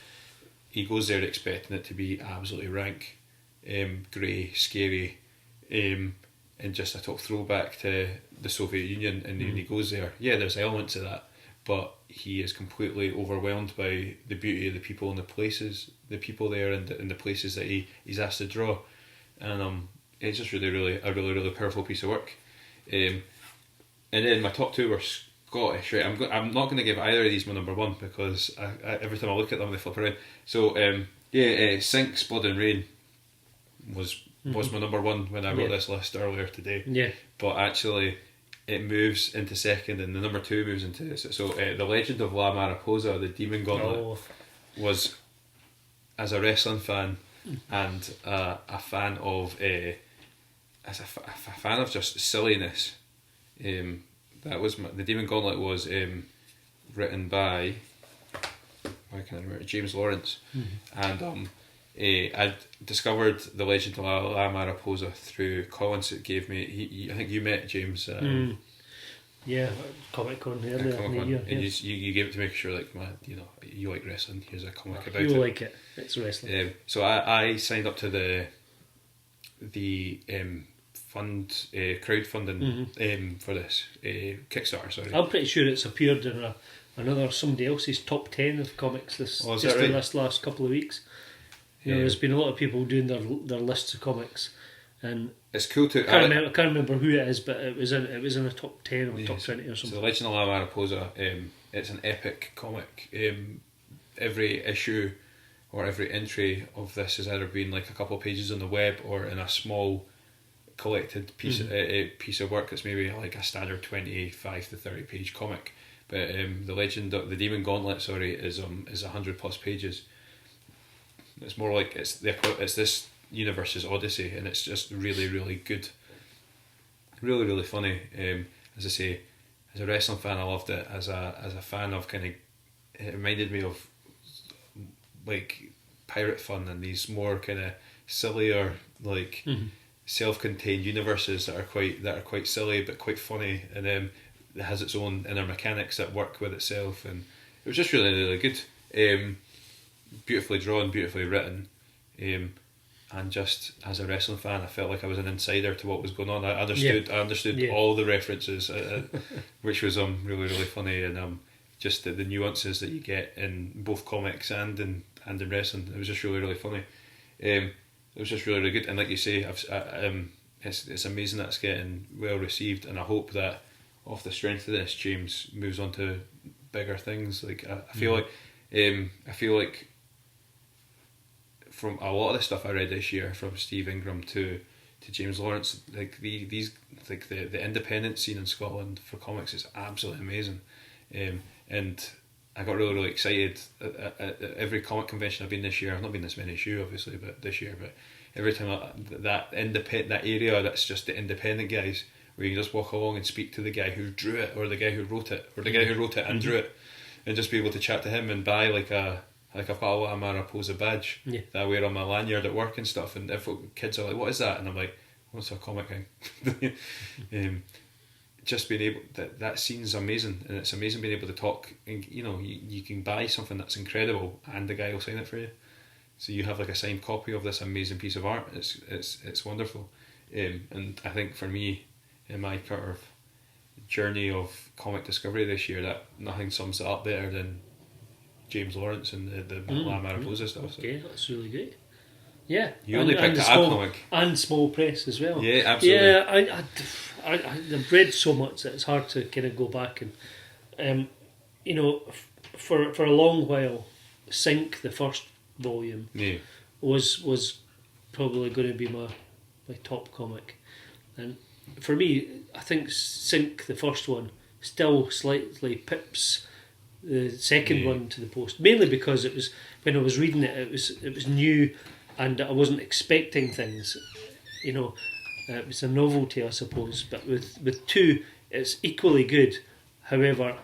He goes there expecting it to be absolutely rank, grey, scary, and and just a total throwback to the Soviet Union, and when he goes there, there's elements of that, but he is completely overwhelmed by the beauty of the people and the people there, and the places that he's asked to draw, and it's just really powerful piece of work. And then my top two were Scottish, right? I'm not going to give either of these my number one, because I every time I look at them they flip around. So Sinks, Blood and Rain was my number one when I wrote this list earlier today. Yeah. But actually, it moves into second, and the number two moves into The Legend of La Mariposa, the Demon Gauntlet, was, as a wrestling fan and a fan of as a fan of just silliness. That was the Demon Gauntlet was written by, why can't I remember, James Lawrence, and I discovered The Legend of La Mariposa through Collins. It gave me. I think you met James. Comic Con earlier. And you gave it to me because you're like, man, you like wrestling. Here's a comic about it. You like it. It's wrestling. So I signed up to the crowdfunding for this Kickstarter. Sorry, I'm pretty sure it's appeared in another somebody else's top 10 of comics in this last couple of weeks. There's been a lot of people doing their lists of comics, and it's cool to. I can't remember who it is, but it was in a top 10 or top 20 or something. So The Legend of La Mariposa, it's an epic comic. Every issue or every entry of this has either been like a couple of pages on the web or in a small collected piece of work that's maybe like a standard 25 to 30 page comic. But the Legend of the Demon Gauntlet, is 100 plus pages. It's more like it's this universe's Odyssey, and it's just really, really good, really, really funny. As I say, as a wrestling fan, I loved it. As a fan of it reminded me of like pirate fun and these more kind of sillier, like self-contained universes that are quite silly but quite funny, and it has its own inner mechanics that work with itself, and it was just really, really good. Beautifully drawn, beautifully written, and just as a wrestling fan, I felt like I was an insider to what was going on. I understood all the references, which was really, really funny, and just the nuances that you get in both comics and in wrestling. It was just really, really funny. It was just really, really good, and like you say, it's amazing that it's getting well received, and I hope that off the strength of this, James moves on to bigger things. Like I feel like from a lot of the stuff I read this year, from Steve Ingram to James Lawrence, like these like the independent scene in Scotland for comics is absolutely amazing, and I got really, really excited at every comic convention I've been this year. I've not been this many issue obviously, but this year, but every time that area that's just the independent guys, where you can just walk along and speak to the guy who drew it, or the guy who wrote it, or the guy who wrote it and drew it, and just be able to chat to him and buy like I've got a Mariposa badge that I wear on my lanyard at work and stuff, and if kids are like, what is that? And I'm like, well, it's a comic thing. Just being able, that scene's amazing, and it's amazing being able to talk, and you can buy something that's incredible and the guy will sign it for you, so you have like a signed copy of this amazing piece of art. It's wonderful, and I think for me, in my kind of journey of comic discovery this year, that nothing sums it up better than James Lawrence and the La Mariposa stuff. So. Okay, that's really great. Yeah, you only picked a comic and small press as well. Yeah, absolutely. Yeah, I've read so much that it's hard to kind of go back and, for a long while, Sink, the first volume, was probably going to be my top comic, and for me, I think Sink, the first one, still slightly pips the second one to the post, mainly because it was, when I was reading it, it was new, and I wasn't expecting things, it was a novelty, I suppose. But with two, it's equally good. However,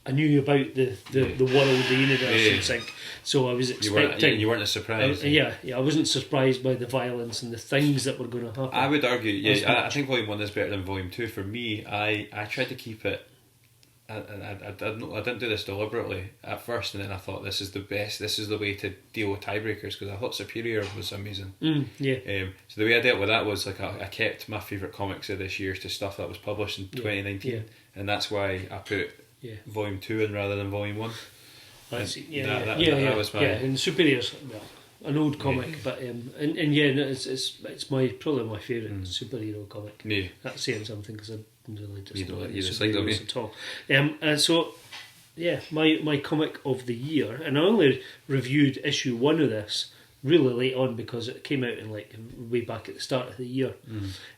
I knew about the world, the universe in Sink, so I was expecting. You weren't as surprised. I wasn't surprised by the violence and the things that were going to happen. I would argue, I think Volume 1 is better than Volume 2. For me, I tried to keep it I didn't do this deliberately at first, and then I thought this is the best. This is the way to deal with tiebreakers, because I thought Superior was amazing. So the way I dealt with that was like I kept my favourite comics of this year to stuff that was published in 2019, and that's why I put Volume 2 in rather than Volume 1. That was my And Superior's an old comic, but it's probably my favourite superhero comic. Yeah. That's saying something, because I really just don't like superheroes at all. And so my comic of the year, and I only reviewed issue 1 of this really late on, because it came out in way back at the start of the year,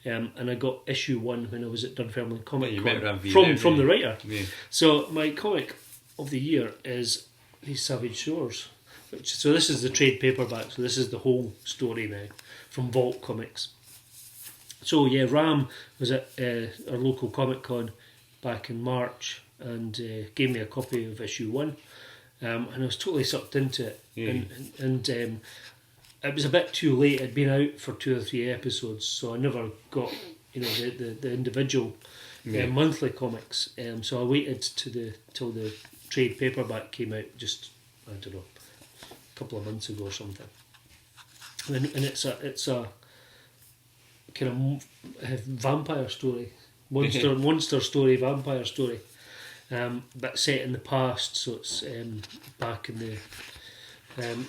and I got issue 1 when I was at Dunfermline Comic Con from the writer. So my comic of the year is These Savage Shores. So this is the trade paperback, so this is the whole story now from Vault Comics. So Ram was at our local Comic Con back in March, and gave me a copy of issue 1, and I was totally sucked into it. And it was a bit too late. It'd been out for 2 or 3 episodes, so I never got the individual monthly comics. So I waited till the trade paperback came out, just I don't know, a couple of months ago or something. And it's a kind of vampire story, monster story, vampire story, but set in the past. So it's back in the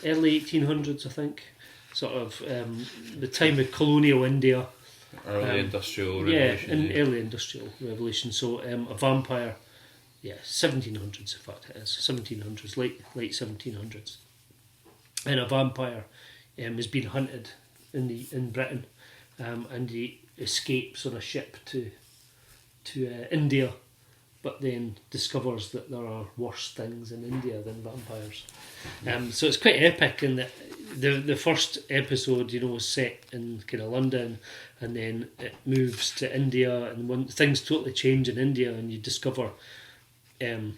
early 1800s, I think, sort of the time of colonial India, early industrial revolution. Early industrial revolution. So a vampire, 1700s, in fact it is 1700s, late 1700s, and a vampire is being hunted in Britain, and he escapes on a ship to India, but then discovers that there are worse things in India than vampires. So it's quite epic, in that the first episode, was set in kind of London, and then it moves to India, and when things totally change in India, and you discover, there's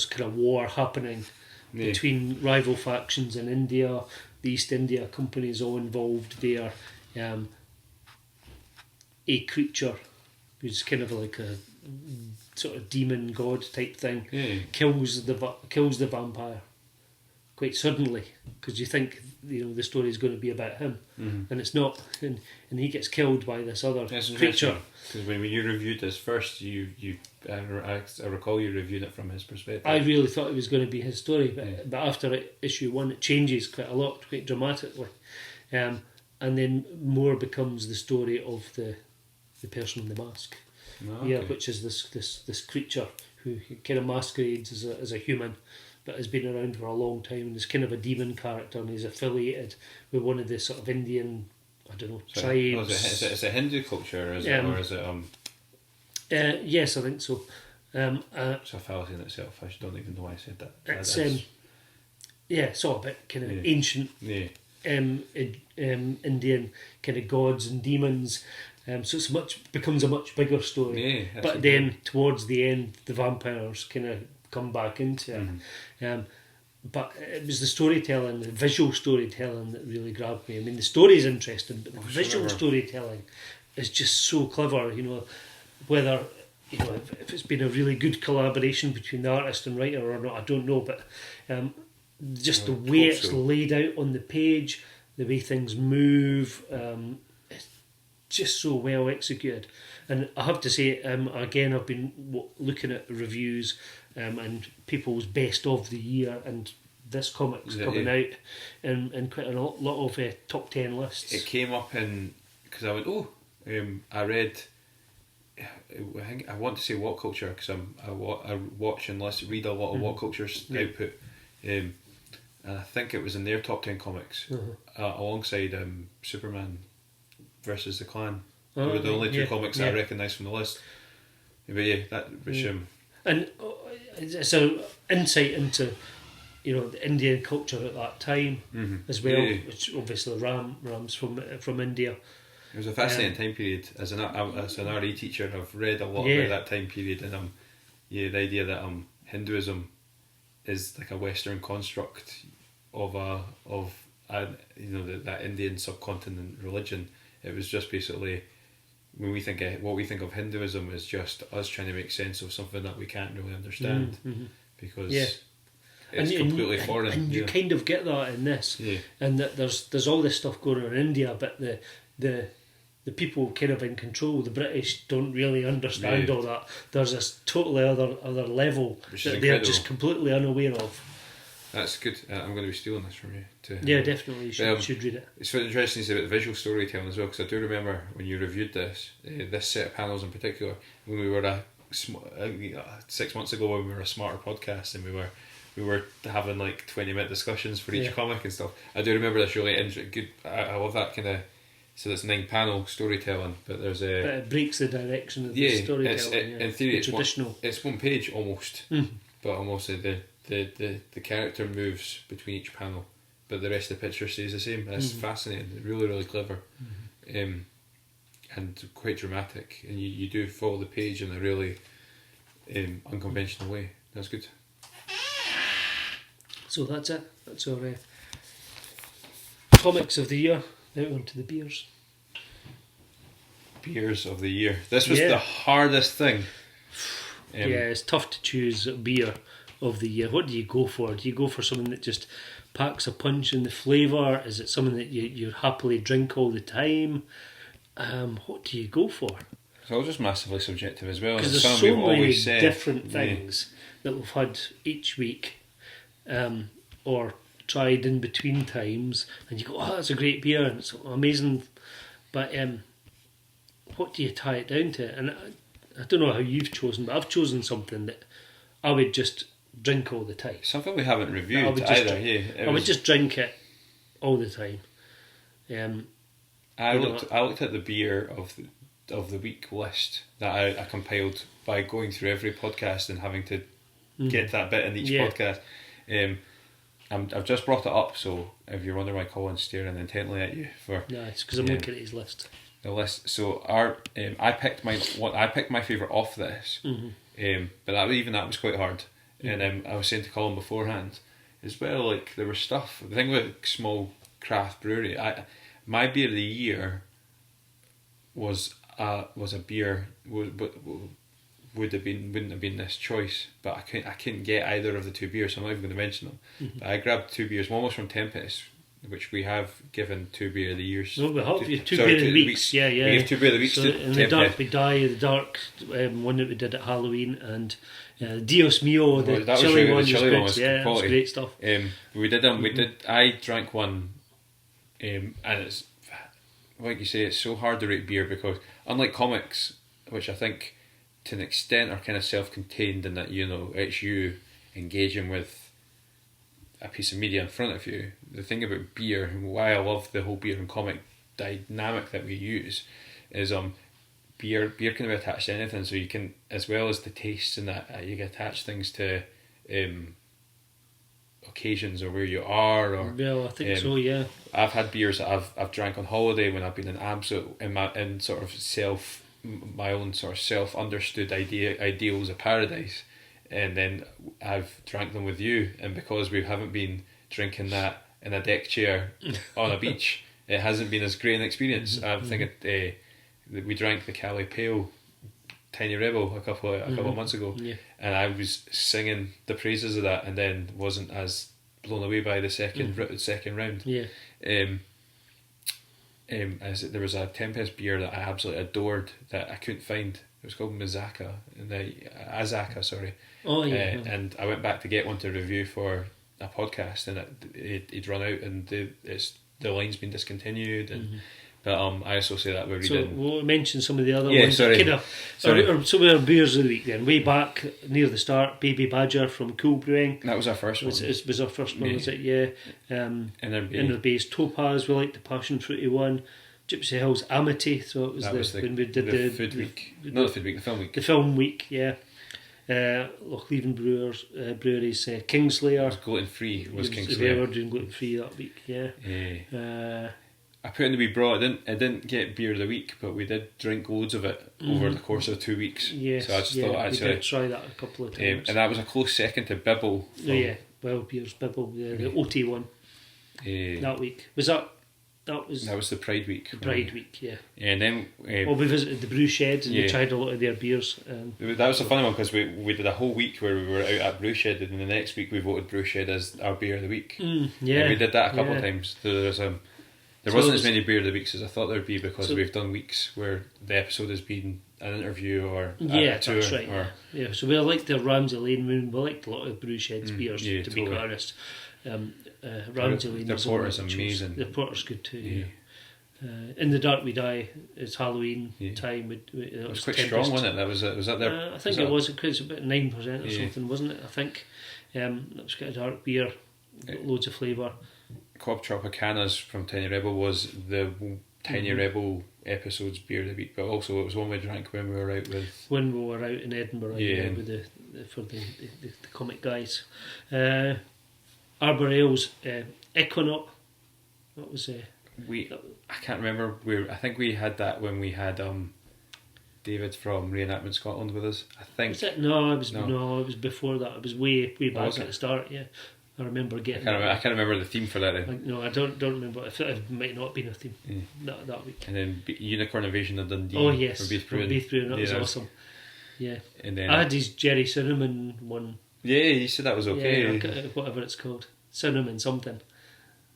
kind of war happening between rival factions in India. The East India Company is all involved there. A creature who's kind of like a sort of demon god type thing kills the vampire quite suddenly, because you think the story is going to be about him, and it's not, and he gets killed by this other creature. Because when you reviewed this first, I recall you reviewing it from his perspective. I really thought it was going to be his story, but after issue 1, it changes quite a lot, quite dramatically, and then more becomes the story of the person in the mask, which is this creature who kind of masquerades as a human, but has been around for a long time, and is kind of a demon character, and he's affiliated with one of the sort of Indian, I don't know, tribes. Is it Hindu culture, or is it? Yes, I think so. It's a fallacy in itself. I don't even know why I said that. It's all a bit kind of ancient, Indian kind of gods and demons. So becomes a much bigger story. But then towards the end, the vampires kind of come back into it. But it was the storytelling, the visual storytelling, that really grabbed me. I mean, the story is interesting, but the visual storytelling is just so clever. Whether if it's been a really good collaboration between the artist and writer or not, I don't know. But just the way it's laid out on the page, the way things move, it's just so well executed. And I have to say, again, I've been looking at reviews and people's best of the year, and this comic's coming out in quite a lot of top 10 lists. It came up because I went, I read, I want to say What Culture, because I watch and read a lot of What Culture's output, and I think it was in their top 10 comics, alongside Superman versus the Klan. They were the only two comics that I recognised from the list. But that was and it's an insight into the Indian culture at that time as well, which obviously Ram's from India. It was a fascinating time period. As an RE teacher, I've read a lot about that time period, and the idea that Hinduism is like a Western construct of that Indian subcontinent religion. It was just basically when we think of what we think of Hinduism is just us trying to make sense of something that we can't really understand because it's completely foreign. And you kind of get that in this, and that there's all this stuff going on in India, but the people kind of in control, the British, don't really understand all that. There's this totally other level that they're just completely unaware of. That's good. I'm going to be stealing this from you. Definitely. You should read it. It's very interesting to say about the visual storytelling as well, because I do remember when you reviewed this set of panels in particular, when we were 6 months ago when we were a Smarter podcast and we were having like 20-minute discussions for each comic and stuff. I do remember this really good. I love that kind of. So it's 9-panel storytelling, but there's a. But it breaks the direction of the storytelling. In theory, it's traditional. It's one page almost, but almost the character moves between each panel, but the rest of the picture stays the same. That's fascinating. Really, really clever, and quite dramatic. And you do follow the page in a really unconventional way. That's good. So that's it. That's our comics of the year. Now on to the beers. Beers of the year. This was the hardest thing. It's tough to choose a beer of the year. What do you go for? Do you go for something that just packs a punch in the flavour? Is it something that you happily drink all the time? What do you go for? It's all just massively subjective as well. Because there's so many different things that we've had each week, or tried in between times, and you go, oh, that's a great beer and it's amazing, but what do you tie it down to? And I don't know how you've chosen, but I've chosen something that I would just drink all the time. Something we haven't reviewed either. I would just drink it all the time. I looked at the beer of the week list that I compiled by going through every podcast and having to get that bit in each podcast. I've just brought it up, so if you're wondering why Colin's staring intently at you for... No, it's because I'm looking at his list. The list. So I picked my favourite off this, but that was quite hard. And I was saying to Colin beforehand, as well, like there was stuff. The thing with small craft brewery, my beer of the year was a beer wouldn't have been this choice, but I couldn't get either of the two beers, so I'm not even going to mention them. But I grabbed two beers. One was from Tempest, which we have given 2 beer of the years. No, we have. Two beer of the weeks. Yeah. We gave 2 beer of the weeks to in the Dark Big Die, the dark one that we did at Halloween, and Dios Mio, the chili one. The chili one was good. It was great stuff. We did them. I drank one, and it's like you say, it's so hard to rate beer because unlike comics, which I think to an extent are kind of self-contained in that it's you engaging with a piece of media in front of you. The thing about beer and why I love the whole beer and comic dynamic that we use is beer can be attached to anything, so you can, as well as the tastes and that, you can attach things to occasions or where you are. Or I think so. Yeah, I've had beers that I've drank on holiday when I've been my own sort of self-understood ideals of paradise, and then I've drank them with you, and because we haven't been drinking that in a deck chair on a beach, it hasn't been as great an experience. I'm thinking we drank the Cali Pale Tiny Rebel a couple of months ago, and I was singing the praises of that, and then wasn't as blown away by the second round. There was a Tempest beer that I absolutely adored that I couldn't find. It was called Azaka, sorry. And I went back to get one to review for a podcast, and it'd run out, and the line's been discontinued. And but I associate that with reading. So we'll mention some of the other ones. Sorry. Or some of our beers of the week then. Way back near the start, Baby Badger from Cool Brewing. That was our first one. It was our first one, was it? Yeah. Inner Bay's Topaz, we liked the passion fruity one. Gypsy Hill's Amity, so it was when we did the food week. Not the food week, the film week. The film week, yeah. Lochleven Brewery's Kingslayer. Gluten free was Kingslayer. We were doing gluten free that week, yeah. I put in the wee bra. I didn't get beer of the week, but we did drink loads of it over the course of 2 weeks. Yes, so I just thought actually we did try that a couple of times. And that was a close second to Bibble. Wild Beers Bibble, the OT one that week. Was that That was the Pride Week. Pride Week, yeah. And then we visited the brew shed and we tried a lot of their beers. That was a funny one because we did a whole week where we were out at Brew Shed, and then the next week we voted Brew Shed as our beer of the week. Yeah, we did that a couple of times. There wasn't as many beer of the weeks as I thought there'd be, because we've done weeks where the episode has been an interview or a tour. That's right. Yeah, so we liked the Ramsey Lane Moon. We liked a lot of Brew Shed's beers, to be quite honest. Ramsey Lane. The porter's amazing. The porter's good too. Yeah. In the Dark We Die, it's Halloween time. It was quite strong, wasn't it? Was that there? I think it was. It was about 9% or something, wasn't it? I think it was quite a dark beer, loads of flavour. Club Tropicana's from Tiny Rebel was the Tiny Rebel episode's beer of the week, but also it was one we drank when we were out with. When we were out in Edinburgh, with the comic guys. Arbor Ales, Equinox. What was I can't remember. I think we had that when we had David from Reenactment Scotland with us. I think. Was it? No, it was before that. It was way back at the start. Yeah, I remember getting. I can't remember the theme for that then. No, I don't remember. It might not have been a theme that week. And then Unicorn Invasion of Dundee. Oh yes, for Beef Brewing. That was awesome. Yeah, and then I had his Jerry Cinnamon one. Yeah, he said that was okay. Yeah, whatever it's called, cinnamon something.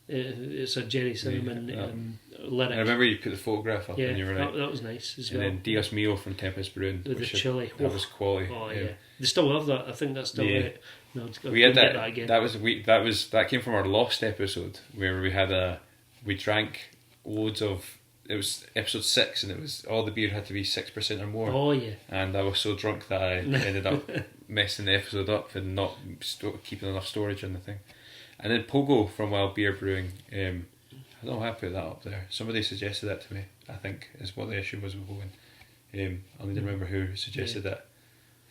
It's a Jerry Cinnamon lyric. I remember you put the photograph up and you were right. That was nice as well. And then Dios Mio from Tempest Brewing. With the chili. That was quality. Oh yeah. They still have that. I think that's still right. No, we had that again. That came from our Lost episode where we drank loads of. It was episode 6, and it was all the beer had to be 6% or more. Oh yeah. And I was so drunk that I ended up messing the episode up and not keeping enough storage in the thing. And then Pogo from Wild Beer Brewing. I don't know how I put that up there. Somebody suggested that to me, I think, is what the issue was with Pogo. I need to remember who suggested that.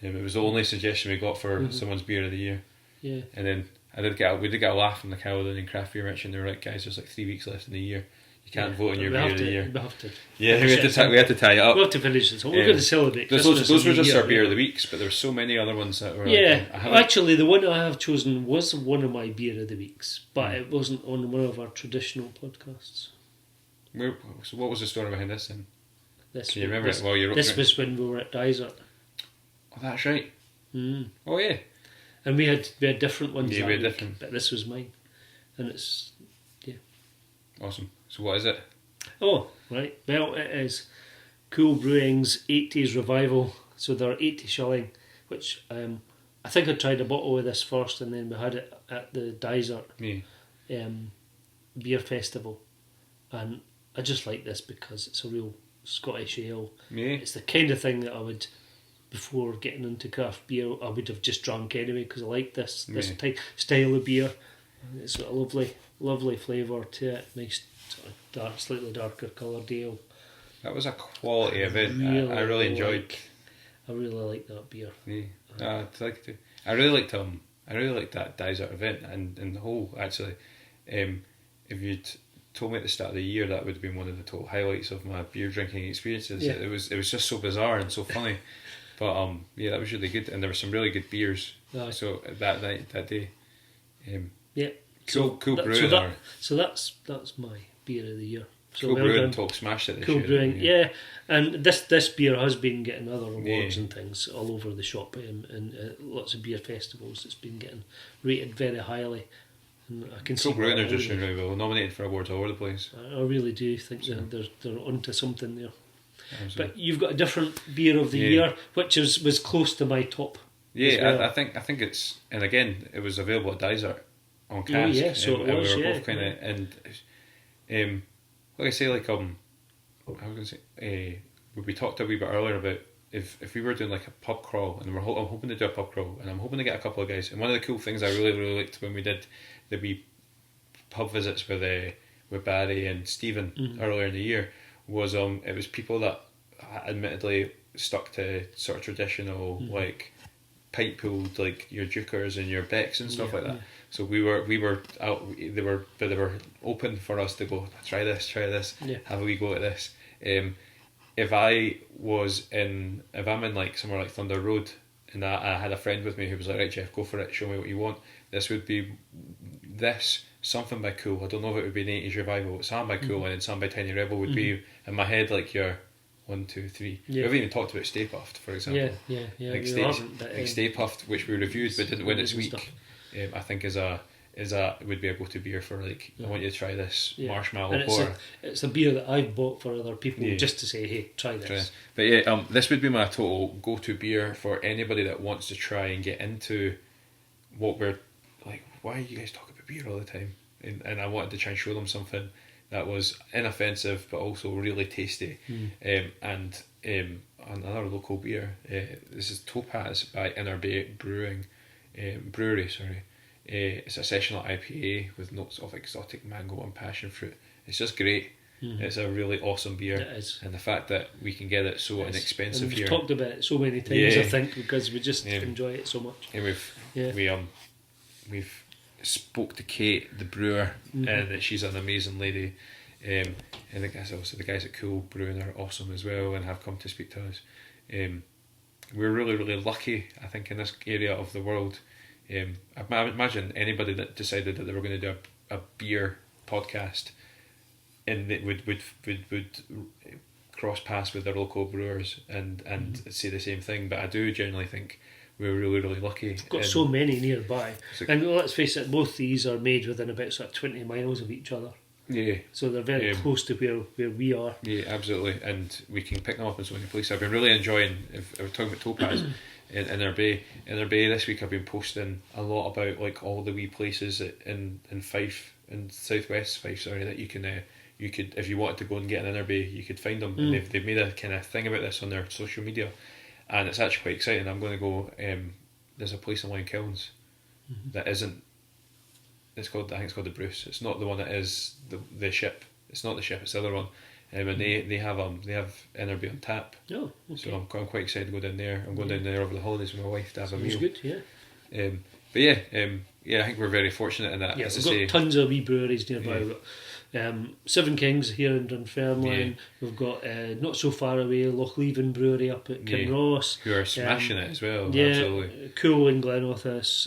It was the only suggestion we got for someone's beer of the year. Yeah. And then we did get a laugh from the Caledonian Craft Beer Merchant. They were like, guys, there's like 3 weeks left in the year. You can't vote on your beer of the year. We have to. Yeah, we had to tie it up. We have to finish this. We're going to celebrate Christmas. Those were just our beer of the weeks, but there were so many other ones that were. Yeah, actually, the one I have chosen was one of my beer of the weeks, but it wasn't on one of our traditional podcasts. So what was the story behind this then? Can you remember it? Well, this was when we were at Dysart. Oh, that's right. Oh yeah. And we had different ones. Yeah, we had different. But this was mine, and it's awesome. So what is it? Oh, right. Well, it is Cool Brewing's 80s Revival. So they're 80 shilling, which I think I tried a bottle of this first, and then we had it at the Dysart beer festival, and I just like this because it's a real Scottish ale. Yeah. It's the kind of thing that I would, before getting into craft beer, I would have just drunk anyway because I like this type style of beer. It's got a lovely flavour to it. Nice, slightly darker coloured ale. That was a quality event. I really enjoyed. I really like that beer. Yeah, I really liked that Dysart event and the whole. Actually, if you'd told me at the start of the year, that would have been one of the total highlights of my beer drinking experiences. Yeah. It was just so bizarre and so funny. But that was really good, and there were some really good beers. So that night, that day. Cool Brewing. So that's my beer of the year. So Cool Brewing talk smashed it this year. Cool Brewing, yeah. And this beer has been getting other awards and things all over the shop, and lots of beer festivals. It's been getting rated very highly. And I can Cool Brewing are just really well nominated for awards all over the place. I really do think they're onto something there. Absolutely. But you've got a different beer of the year, which was close to my top. Yeah, well. I think it's, and again, it was available at Dysart on cask. So it was. We were both kind of, and like I say, like I was going to say, we talked a wee bit earlier about if we were doing like a pub crawl, and I'm hoping to do a pub crawl, and I'm hoping to get a couple of guys. And one of the cool things I really liked when we did the wee pub visits with Barry and Stephen earlier in the year was it was people that admittedly stuck to sort of traditional like pipe pulled, like your Dukers and your Becks and stuff like that. So we were out. They were open for us to go try this, have a wee go at this. If I'm in like somewhere like Thunder Road, and I had a friend with me who was like, right, Jeff, go for it, show me what you want. This would be this, something by Cool. I don't know if it would be an 80s revival. Something by Cool and then something by Tiny Rebel would be in my head like your 1, 2, 3. Yeah. We've even talked about Stay Puft, for example. Like Stay Puft, which we reviewed but didn't win its week. I think is a would be a go-to beer for like, I want you to try this marshmallow porter. It's a beer that I've bought for other people just to say, hey, try this. But this would be my total go-to beer for anybody that wants to try and get into what we're like. Why you guys talk about beer all the time? And I wanted to try and show them something that was inoffensive but also really tasty. And another local beer. This is Topaz by Inner Bay Brewery. It's a sessional IPA with notes of exotic mango and passion fruit. It's just great. It's a really awesome beer. It is. And the fact that we can get it so inexpensive and here. We've talked about it so many times, I think, because we just enjoy it so much. And we've spoke to Kate, the brewer, and that she's an amazing lady. And I guess also the guys at Cool Brewing are awesome as well and have come to speak to us. We're really, really lucky, I think, in this area of the world. I imagine anybody that decided that they were going to do a beer podcast and it would cross paths with their local brewers and say the same thing. But I do generally think we're really, really lucky. We've got so many nearby. And let's face it, both these are made within about sort of 20 miles of each other. Yeah. So they're very close to where we are. Yeah, absolutely. And we can pick them up in so many places. I've been really enjoying, if we're talking about Topaz, in Inner Bay this week I've been posting a lot about like all the wee places in Fife, in southwest Fife, that you can you could, if you wanted to go and get an Inner Bay, you could find them. And they've made a kind of thing about this on their social media, and it's actually quite exciting. I'm going to go. There's a place in Kilns that isn't. I think it's called the Bruce. It's not the one that is the ship. It's not the ship. It's the other one. And they have Inner Bay on tap. Oh, okay. So I'm quite excited to go down there. I'm going down there over the holidays with my wife to have a meal. It's good, yeah. But I think we're very fortunate in that. Yeah, as we've got tons of wee breweries nearby. We've got Seven Kings here in Dunfermline. Yeah. We've got not so far away Lochleven Brewery up at Kinross. Who are smashing it as well. Yeah, absolutely. Cool in Glenrothes,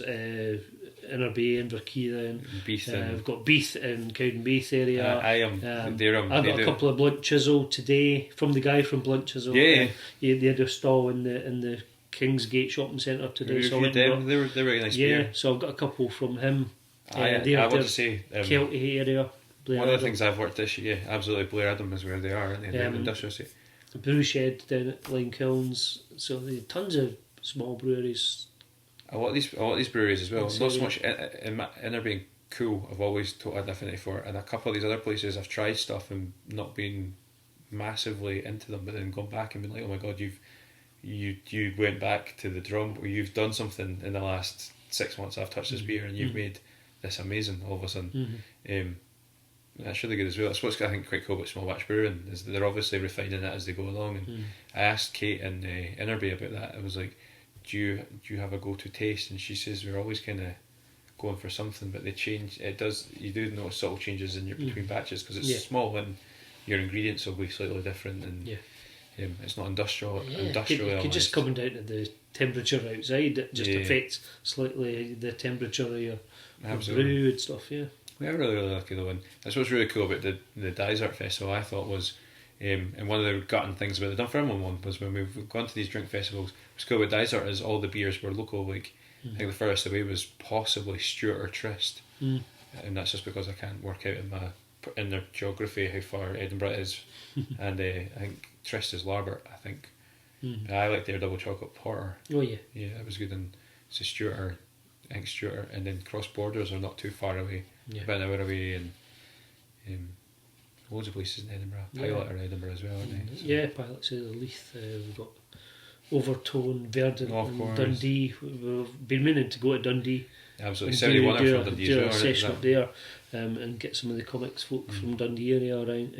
Inner Bay in Verkeiden. We've got Beath in Cowdenbeath area. I've got a couple of Blunt Chisel today from the guy from Blunt Chisel. Yeah. They had a stall in the Kingsgate Shopping Centre today. So they were really nice beer. So I've got a couple from him. I want to say Kelty area. Blair one of the things I've worked this year, absolutely, Blair Adam is where they are, aren't they? The industrial estate. The brew shed down at Lime Kilns. So they have tons of small breweries. A lot of these breweries as well. Not so much Inner Bay Cool. I've always told an affinity for, and a couple of these other places I've tried stuff and not been massively into them, but then gone back and been like, oh my god, you went back to the drum, or you've done something in the last 6 months. I've touched this beer and you've made this amazing all of a sudden. That's really good as well. That's what's I think quite cool about small batch brewing, is that they're obviously refining it as they go along. And I asked Kate in Inner Bay about that. I was like, do you have a go-to taste? And she says we're always kind of going for something, but they change. It does. You do notice subtle changes in your between batches because it's small and your ingredients will be slightly different, and it's not industrial. It could just come down to the temperature outside. It just affects slightly the temperature of your brew and stuff. Yeah. We are really, really lucky though, and that's what's really cool about the Dysart Festival. I thought was, and one of the gutting things about the Dunfermline one was when we've gone to these drink festivals. What's cool about Dysart is all the beers were local. Like I think the furthest away was possibly Stuart or Trist, and that's just because I can't work out in their geography how far Edinburgh is, and I think Trist is Larbert. I think I like their double chocolate porter. Oh yeah, that was good. And so Stuart, and then Cross Borders are not too far away. About an hour away, and loads of places in Edinburgh. Pilot are Edinburgh as well, aren't they? So. Pilot's at Leith. We've got Overtone, Verdant, and Dundee. We've been meaning to go to Dundee. Absolutely, 71 are from Dundee as well. Do a session up there, and get some of the comics folk from Dundee area around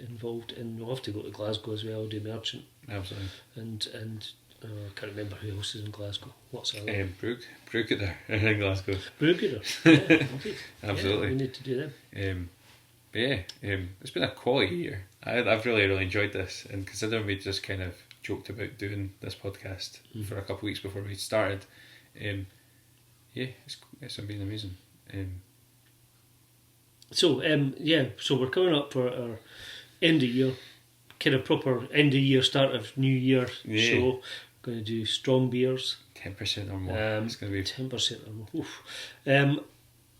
involved. And we'll have to go to Glasgow as well, do Merchant. Absolutely. And I can't remember who else is in Glasgow. What's that? Brewgooder in Glasgow. Brewgooder. Okay. Absolutely. We need to do them. It's been a quality year. I've really, really enjoyed this, and considering we just kind of joked about doing this podcast for a couple of weeks before we started, it's been amazing. So so we're coming up for our end of year, kind of proper end of year, start of new year show. Going to do strong beers. 10% or more. It's going to be 10% or more. Oof. And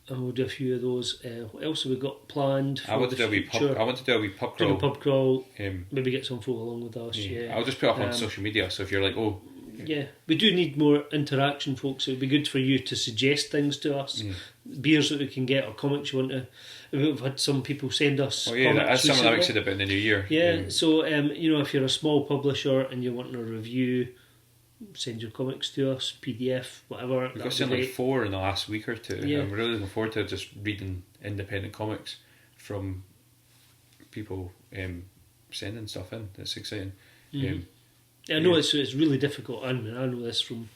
we'll do a few of those. What else have we got planned? I want to do a wee pub. I want to do a wee pub crawl. Do a pub crawl. Maybe get some folk along with us. Yeah. I'll just put up on social media. So if you're like, oh. Yeah, we do need more interaction, folks. It would be good for you to suggest things to us, beers that we can get or comics you want to. We've had some people send us. Oh yeah, that's something I'm excited about in the new year. Yeah, so if you're a small publisher and you're wanting a review, send your comics to us, PDF, whatever. We've got something like 4 in the last week or two. Yeah. I'm really looking forward to just reading independent comics from people sending stuff in. It's exciting. I know it's really difficult. I know this from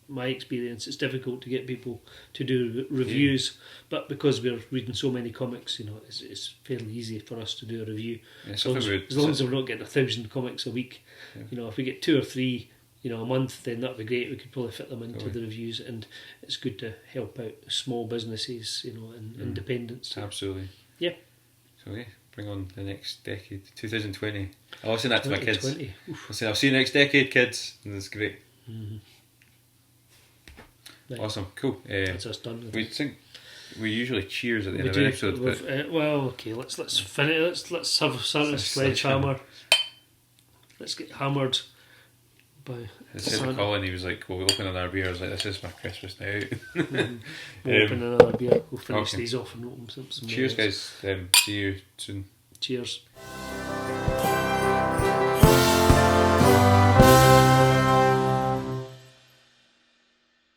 my experience. It's difficult to get people to do reviews, but because we're reading so many comics, it's fairly easy for us to do a review. Yeah, as long as we're not getting 1,000 comics a week, if we get 2 or 3, a month, then that'd be great. We could probably fit them into the reviews, and it's good to help out small businesses, and independents. Absolutely. Yeah. So bring on the next decade, 2020. I'll listen that to my kids. I'll see you next decade, kids, and it's great. Right. Awesome, cool. That's us done. We usually cheers at the end of the episode. Let's finish. Let's have a sledgehammer. Let's get hammered by. Said Colin, he was like, "Well, we open another beer." I was like, "This is my Christmas now." We'll open another beer. We'll finish these off and open some. Cheers, guys. See you soon. Cheers.